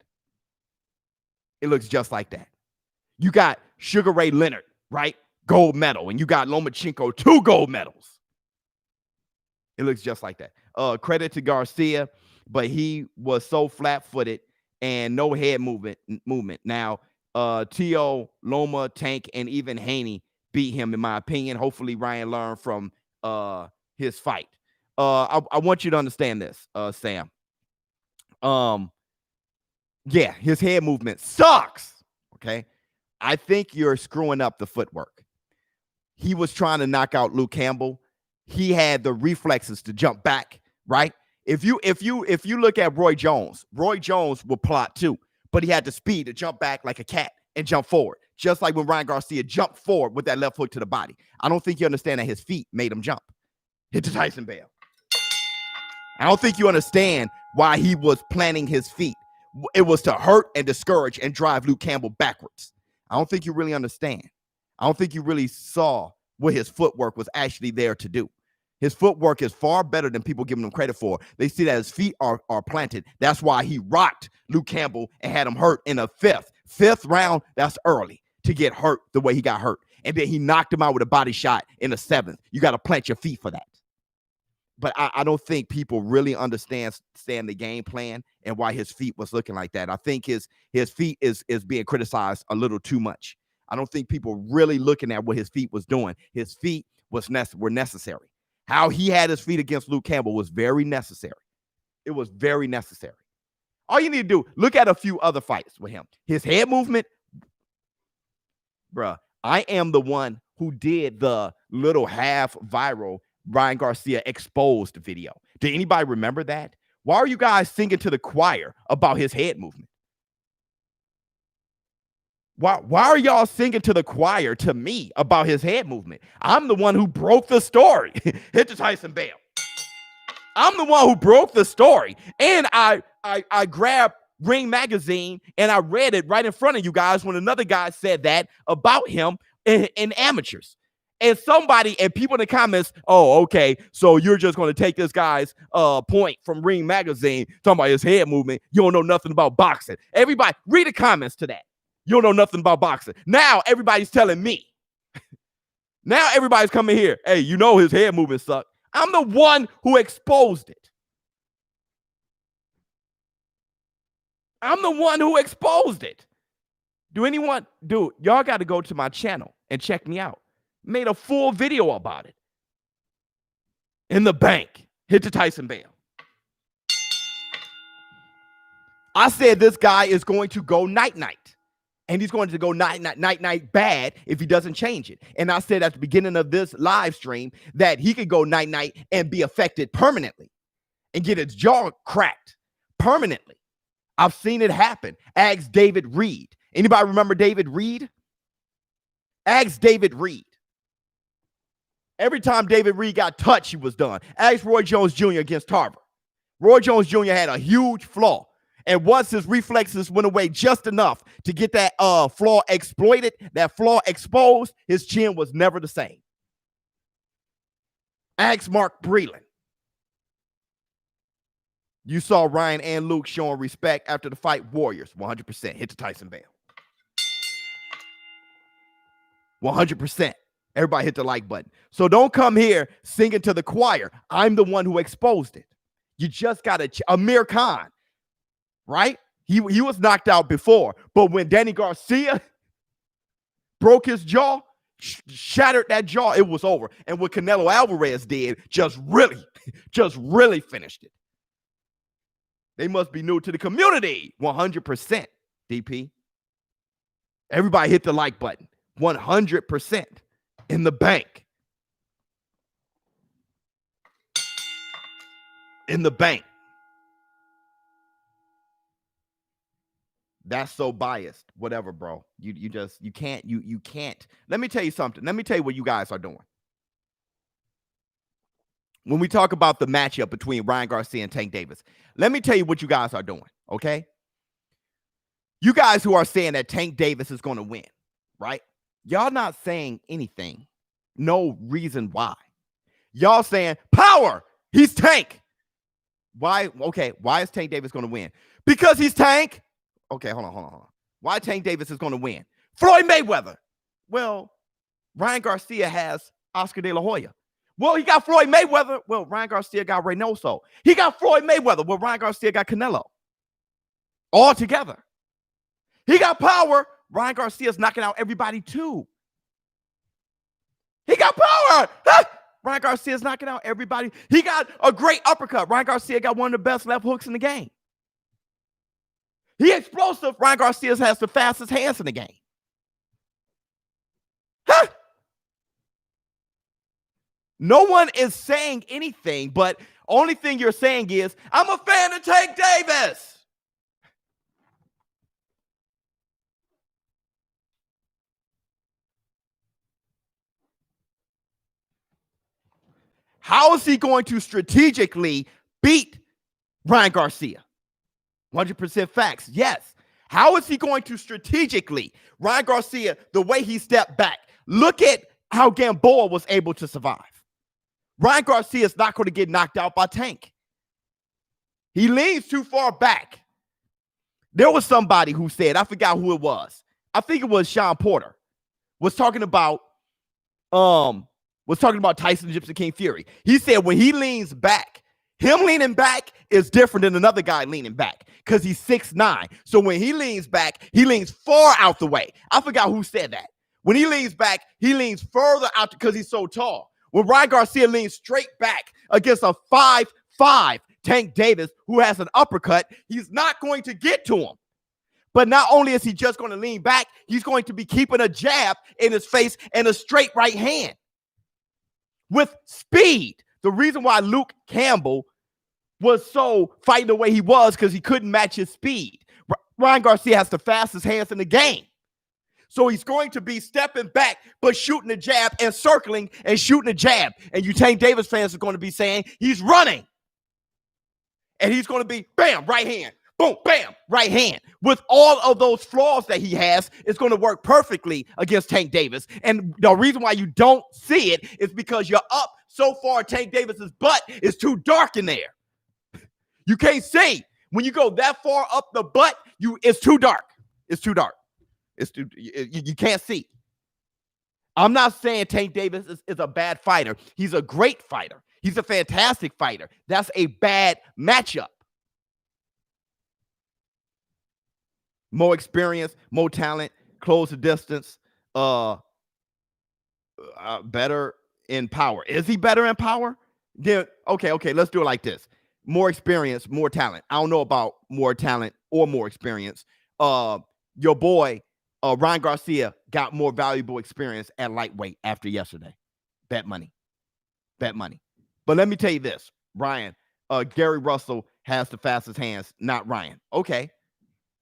It looks just like that. You got Sugar Ray Leonard, right? Gold medal. And you got Lomachenko, 2 gold medals. It looks just like that. Credit to Garcia, but he was so flat-footed and no head movement. Now, Teo, Loma, Tank, and even Haney beat him, in my opinion. Hopefully, Ryan learned from his fight. I want you to understand this, Sam. Yeah, his head movement sucks. Okay. I think you're screwing up the footwork. He was trying to knock out Luke Campbell. He had the reflexes to jump back, right? If you look at Roy Jones will plot too, but he had the speed to jump back like a cat and jump forward, just like when Ryan Garcia jumped forward with that left hook to the body. I don't think you understand that his feet made him jump. Hit the Tyson Bale. I don't think you understand why he was planting his feet. It was to hurt and discourage and drive Luke Campbell backwards. I don't think you really understand. I don't think you really saw what his footwork was actually there to do. His footwork is far better than people giving him credit for. They see that his feet are planted. That's why he rocked Luke Campbell and had him hurt in the fifth round. That's early to get hurt the way he got hurt. And then he knocked him out with a body shot in the 7th. You got to plant your feet for that. But I don't think people really understand the game plan and why his feet was looking like that. I think his feet is being criticized a little too much. I don't think people really looking at what his feet was doing. His feet were necessary. How he had his feet against Luke Campbell was very necessary. It was very necessary. All you need to do, look at a few other fights with him. His head movement, bruh, I am the one who did the little half viral Ryan Garcia exposed video. Did anybody remember that? Why are you guys singing to the choir about his head movement? Why are y'all singing to the choir to me about his head movement? I'm the one who broke the story. Hit the Tyson Bell. I'm the one who broke the story. And I grabbed Ring Magazine and I read it right in front of you guys when another guy said that about him in amateurs. And people in the comments, oh, okay, so you're just going to take this guy's point from Ring Magazine, talking about his head movement. You don't know nothing about boxing. Everybody, read the comments to that. You don't know nothing about boxing. Now everybody's telling me. Now everybody's coming here. Hey, you know his head movement sucked. I'm the one who exposed it. I'm the one who exposed it. Y'all got to go to my channel and check me out. Made a full video about it. In the bank. Hit the Tyson Bell. I said this guy is going to go night-night. And he's going to go night-night bad if he doesn't change it. And I said at the beginning of this live stream that he could go night-night and be affected permanently and get his jaw cracked permanently. I've seen it happen. Ask David Reed. Anybody remember David Reed? Ask David Reed. Every time David Reed got touched, he was done. Ask Roy Jones Jr. against Tarver. Roy Jones Jr. had a huge flaw. And once his reflexes went away just enough to get that flaw exploited, that flaw exposed, his chin was never the same. Ask Mark Breland. You saw Ryan and Luke showing respect after the fight. Warriors, 100%. Hit the Tyson Bell. 100%. Everybody hit the like button. So don't come here singing to the choir. I'm the one who exposed it. You just got to Amir Khan. Right? He was knocked out before. But when Danny Garcia broke his jaw, shattered that jaw, it was over. And what Canelo Alvarez did just really finished it. They must be new to the community. 100%, DP. Everybody hit the like button. 100% in the bank. In the bank. That's so biased. Whatever, bro. You can't. Let me tell you something. Let me tell you what you guys are doing. When we talk about the matchup between Ryan Garcia and Tank Davis, let me tell you what you guys are doing, okay? You guys who are saying that Tank Davis is going to win, right? Y'all not saying anything. No reason why. Y'all saying, power, he's Tank. Why? Okay, why is Tank Davis going to win? Because he's Tank. Okay, hold on. Why Tank Davis is going to win? Floyd Mayweather. Well, Ryan Garcia has Oscar De La Hoya. Well, he got Floyd Mayweather. Well, Ryan Garcia got Reynoso. He got Floyd Mayweather. Well, Ryan Garcia got Canelo. All together. He got power. Ryan Garcia's knocking out everybody too. He got power. Ryan Garcia's knocking out everybody. He got a great uppercut. Ryan Garcia got one of the best left hooks in the game. He explosive. Ryan Garcia has the fastest hands in the game. Huh? No one is saying anything, but only thing you're saying is, I'm a fan of Tank Davis. How is he going to strategically beat Ryan Garcia? 100% facts. Yes. How is he going to strategically? Ryan Garcia, the way he stepped back. Look at how Gamboa was able to survive. Ryan Garcia is not going to get knocked out by Tank. He leans too far back. There was somebody who said, I forgot who it was. I think it was Sean Porter, was talking about Tyson Gypsy King Fury. He said when he leans back, him leaning back is different than another guy leaning back because he's 6'9". So when he leans back, he leans far out the way. I forgot who said that. When he leans back, he leans further out because he's so tall. When Ryan Garcia leans straight back against a 5'5" Tank Davis who has an uppercut, he's not going to get to him. But not only is he just going to lean back, he's going to be keeping a jab in his face and a straight right hand with speed. The reason why Luke Campbell was so fighting the way he was because he couldn't match his speed. Ryan Garcia has the fastest hands in the game. So he's going to be stepping back, but shooting a jab and circling and shooting a jab. And you Tank Davis fans are going to be saying he's running. And he's going to be, bam, right hand. Boom, bam, right hand. With all of those flaws that he has, it's going to work perfectly against Tank Davis. And the reason why you don't see it is because you're up so far, Tank Davis's butt is too dark in there. You can't see. When you go that far up the butt, it's too dark. It's too dark. You can't see. I'm not saying Tank Davis is a bad fighter. He's a great fighter. He's a fantastic fighter. That's a bad matchup. More experience, more talent, close the distance, better in power. Is he better in power? Then okay, let's do it like this. More experience, more talent. I don't know about more talent or more experience. Your boy, Ryan Garcia, got more valuable experience at lightweight after yesterday. Bet money. But let me tell you this, Ryan, Gary Russell has the fastest hands, not Ryan. Okay,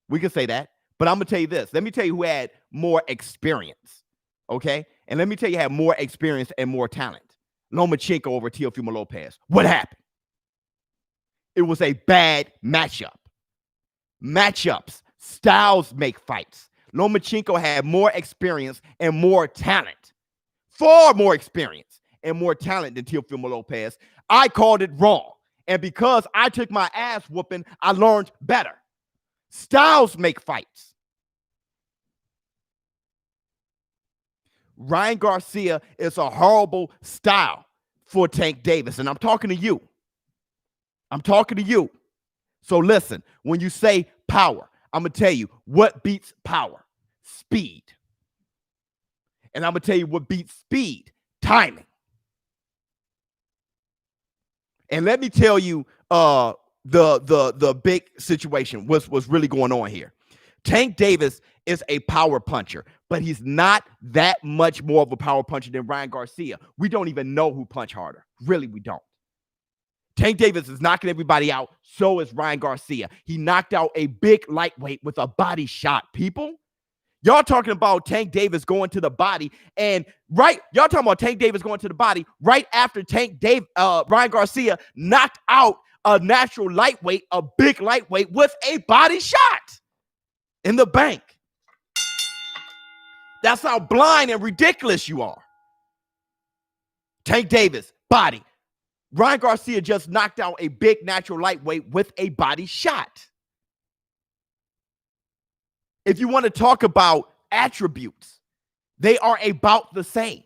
we can say that. But I'm going to tell you this. Let me tell you who had more experience, okay? And let me tell you who had more experience and more talent. Lomachenko over Teofimo Lopez. What happened? It was a bad matchup. Matchups, styles make fights. Lomachenko had more experience and more talent. Far more experience and more talent than Teofimo Lopez. I called it wrong. And because I took my ass whooping, I learned better. Styles make fights. Ryan Garcia is a horrible style for Tank Davis. And I'm talking to you. So listen, when you say power, I'm going to tell you what beats power. Speed. And I'm going to tell you what beats speed. Timing. And let me tell you the big situation, what's really going on here. Tank Davis is a power puncher, but he's not that much more of a power puncher than Ryan Garcia. We don't even know who punch harder. Really, we don't. Tank Davis is knocking everybody out. So is Ryan Garcia. He knocked out a big lightweight with a body shot. People, y'all talking about Tank Davis going to the body, and y'all talking about Tank Davis going to the body right after Ryan Garcia knocked out a natural lightweight, a big lightweight with a body shot in the bank. That's how blind and ridiculous you are. Tank Davis, body. Ryan Garcia just knocked out a big natural lightweight with a body shot. If you want to talk about attributes, they are about the same.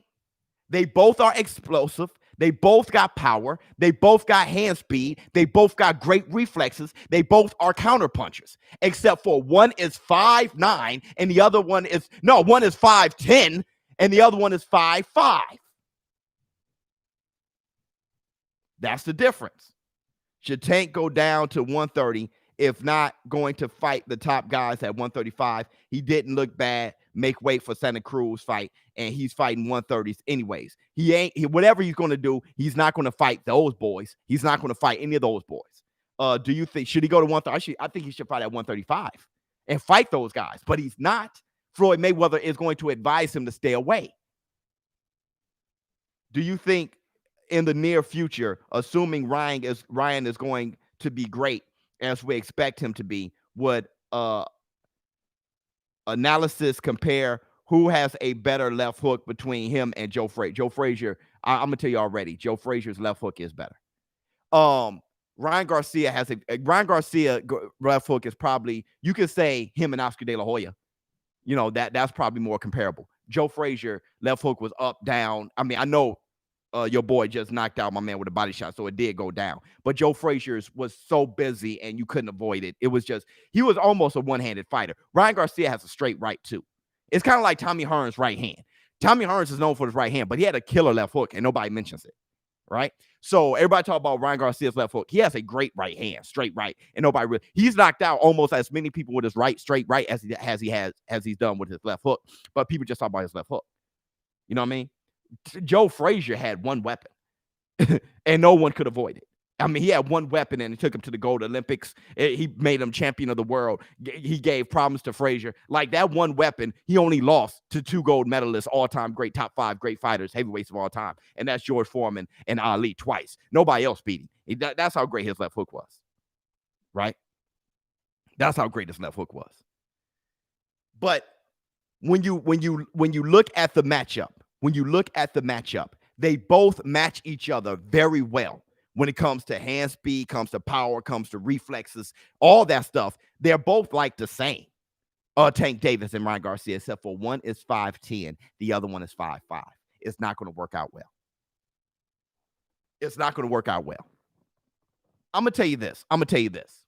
They both are explosive. They both got power. They both got hand speed. They both got great reflexes. They both are counterpunchers, except for one is 5'9" and the other one is 5'10" and the other one is 5'5". That's the difference. Should Tank go down to 130? If not, going to fight the top guys at 135. He didn't look bad. Make weight for Santa Cruz fight, and he's fighting 130s anyways. Whatever he's going to do, he's not going to fight those boys. He's not going to fight any of those boys. Do you think, should he go to 130? I think he should fight at 135 and fight those guys, but he's not. Floyd Mayweather is going to advise him to stay away. Do you think in the near future, assuming Ryan is going to be great as we expect him to be, would analysis compare who has a better left hook between him and Joe Frazier? Joe Frazier, I'm gonna tell you already, Joe Frazier's left hook is better. Ryan Garcia left hook is probably, you could say him and Oscar De La Hoya. You know, that's probably more comparable. Joe Frazier left hook was up, down. I mean, I know your boy just knocked out my man with a body shot, so it did go down. But Joe Frazier's was so busy and you couldn't avoid it. It was just, he was almost a one-handed fighter. Ryan Garcia has a straight right too. It's kind of like Tommy Hearn's right hand. Tommy Hearns is known for his right hand, but he had a killer left hook, and nobody mentions it, right? So everybody talk about Ryan Garcia's left hook. He has a great right hand, straight right, and nobody really. He's knocked out almost as many people with his right, straight right as he's done with his left hook. But people just talk about his left hook. You know what I mean? Joe Frazier had one weapon, and no one could avoid it. I mean, he had one weapon, and it took him to the Gold Olympics. He made him champion of the world. He gave problems to Frazier. Like that one weapon, he only lost to 2 gold medalists, all-time great, top 5 great fighters, heavyweights of all time, and that's George Foreman and Ali twice. Nobody else beat him. That's how great his left hook was, right? That's how great his left hook was. But when you look at the matchup, they both match each other very well. When it comes to hand speed, comes to power, comes to reflexes, all that stuff, they're both like the same. Tank Davis and Ryan Garcia, except for one is 5'10", the other one is 5'5". It's not going to work out well. It's not going to work out well. I'm going to tell you this.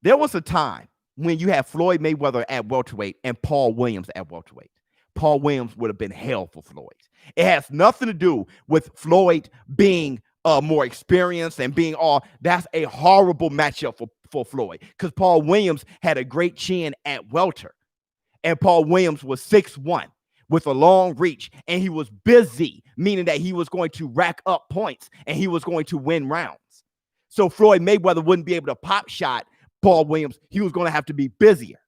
There was a time when you had Floyd Mayweather at welterweight and Paul Williams at welterweight. Paul Williams would have been hell for Floyd. It has nothing to do with Floyd being more experienced and being all. That's a horrible matchup for Floyd, because Paul Williams had a great chin at welter, and Paul Williams was 6'1" with a long reach, and he was busy, meaning that he was going to rack up points and he was going to win rounds. So Floyd Mayweather wouldn't be able to pop shot Paul Williams. He was going to have to be busier.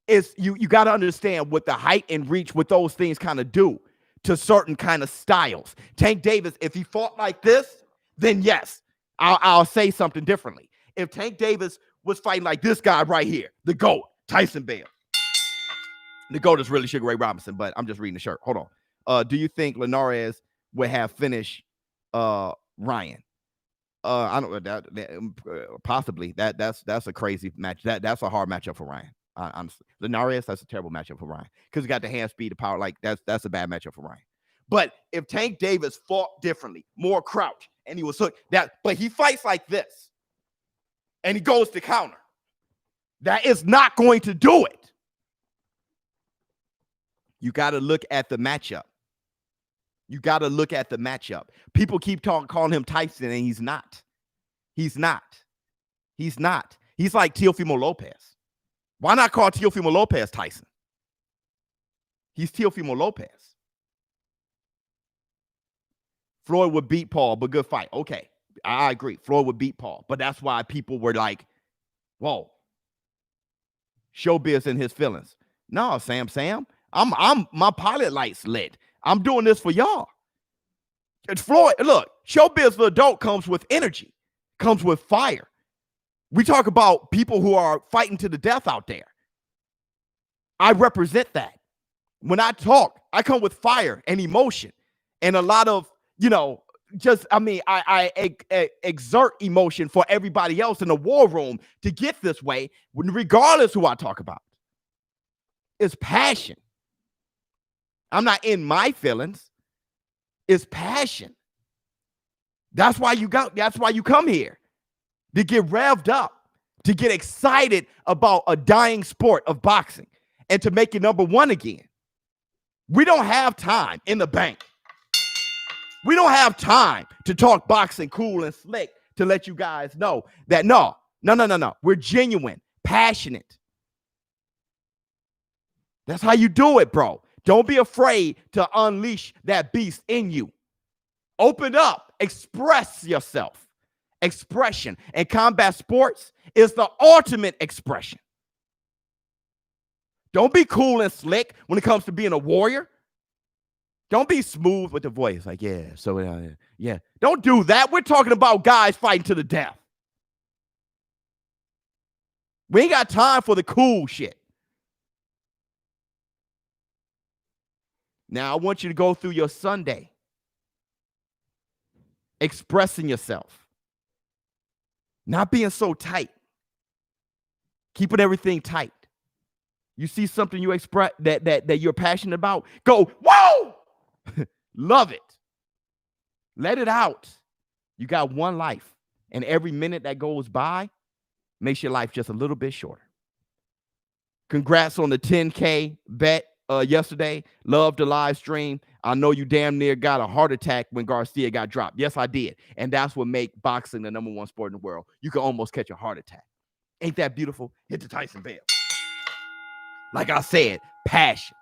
It's you got to understand what the height and reach, what those things kind of do to certain kind of styles. Tank Davis, if he fought like this, then yes, I'll say something differently. If Tank Davis was fighting like this guy right here, the GOAT, Tyson Bale. The GOAT is really Sugar Ray Robinson, but I'm just reading the shirt. Hold on. Do you think Linares would have finished Ryan? I don't know that possibly. That's a crazy match. That's a hard matchup for Ryan. Honestly, Linares, that's a terrible matchup for Ryan, because he got the hand speed, the power. Like that's a bad matchup for Ryan. But if Tank Davis fought differently, more crouch, and he was hooked, but he fights like this, and he goes to counter, that is not going to do it. You got to look at the matchup. People keep calling him Tyson, and he's not. He's like Teofimo Lopez. Why not call Teofimo Lopez Tyson? He's Teofimo Lopez. Floyd would beat Paul, but good fight. Okay, I agree. Floyd would beat Paul, but that's why people were like, whoa, ShowBizz in his feelings. No, Sam, I'm my pilot light's lit. I'm doing this for y'all. It's Floyd. Look, ShowBizz the adult comes with energy, comes with fire. We talk about people who are fighting to the death out there. I represent that. When I talk, I come with fire and emotion and a lot of, I exert emotion for everybody else in the war room to get this way, regardless who I talk about. It's passion. I'm not in my feelings. It's passion. That's why you come here. To get revved up, to get excited about a dying sport of boxing, and to make it number one again. We don't have time in the bank. We don't have time to talk boxing cool and slick to let you guys know that no. We're genuine, passionate. That's how you do it, bro. Don't be afraid to unleash that beast in you. Open up, express yourself. Expression and combat sports is the ultimate expression. Don't be cool and slick when it comes to being a warrior. Don't be smooth with the voice. Like, yeah. Don't do that. We're talking about guys fighting to the death. We ain't got time for the cool shit. Now, I want you to go through your Sunday expressing yourself. Not being so tight. Keeping everything tight. You see something you express that you're passionate about, go, whoa! Love it. Let it out. You got one life, and every minute that goes by makes your life just a little bit shorter. Congrats on the 10K bet yesterday. Love the live stream. I know you damn near got a heart attack when Garcia got dropped. Yes, I did. And that's what make boxing the #1 sport in the world. You can almost catch a heart attack. Ain't that beautiful? Hit the Tyson bell. Like I said, passion.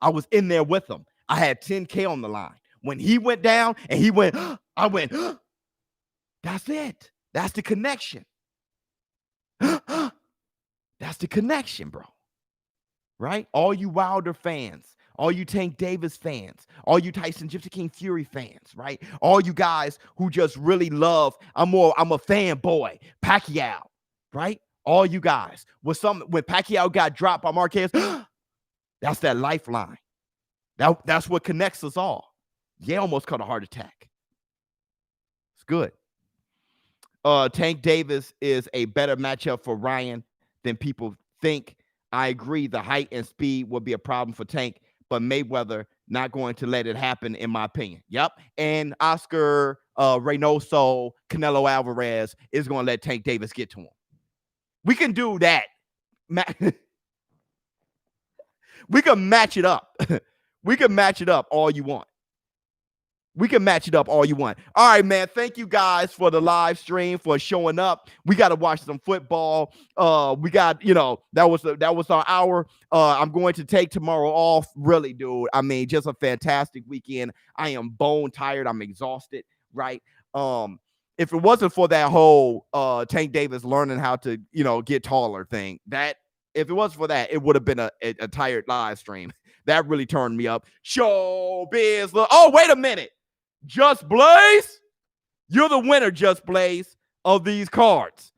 I was in there with him. I had 10K on the line. When he went down and he went, I went, that's it. That's the connection. That's the connection, bro. Right? All you Wilder fans, all you Tank Davis fans, all you Tyson Gypsy King Fury fans, right? All you guys who just really love, I'm a fanboy, Pacquiao, right? All you guys. When Pacquiao got dropped by Marquez, that's that lifeline. That's what connects us all. Yeah, almost caught a heart attack. It's good. Tank Davis is a better matchup for Ryan than people think. I agree. The height and speed will be a problem for Tank, but Mayweather not going to let it happen, in my opinion. Yep. And Oscar Reynoso, Canelo Alvarez is going to let Tank Davis get to him. We can do that. We can match it up. We can match it up all you want. We can match it up all you want. All right, man. Thank you guys for the live stream, for showing up. We got to watch some football. We got, that was our hour. I'm going to take tomorrow off. Really, dude. I mean, just a fantastic weekend. I am bone tired. I'm exhausted, right? If it wasn't for that whole Tank Davis learning how to, get taller thing, if it wasn't for that, it would have been a tired live stream. That really turned me up. ShowBizz. Oh, wait a minute. Just Blaze, you're the winner, Just Blaze, of these cards.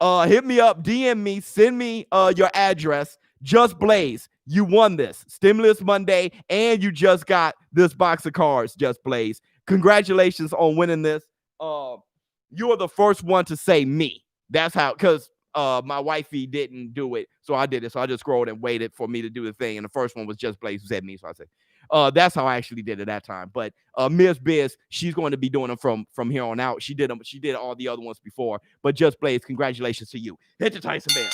Hit me up, DM me, send me your address. Just Blaze, you won this Stimulus Monday, and you just got this box of cards, Just Blaze. Congratulations on winning this. You are the first one to say me. That's how, because my wifey didn't do it, so I did it. So I just scrolled and waited for me to do the thing, and the first one was Just Blaze who said me, so I said, that's how I actually did it that time. But Ms. Biz, she's going to be doing them from here on out. She did all the other ones before. But Just Blaze, congratulations to you. Hit the Tyson bell.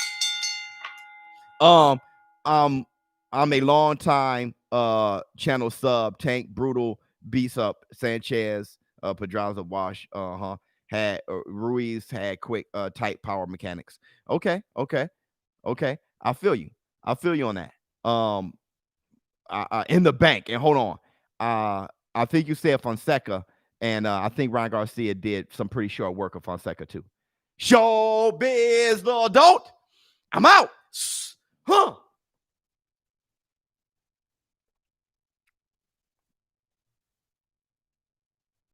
I'm a long time channel sub. Tank Brutal beats up Sanchez. Pedraza Wash. Had Ruiz had quick tight power mechanics. Okay. I feel you on that. In the bank. And hold on. I think you said Fonseca, and I think Ryan Garcia did some pretty short work of Fonseca too. ShowBizz, the adult. I'm out. Huh.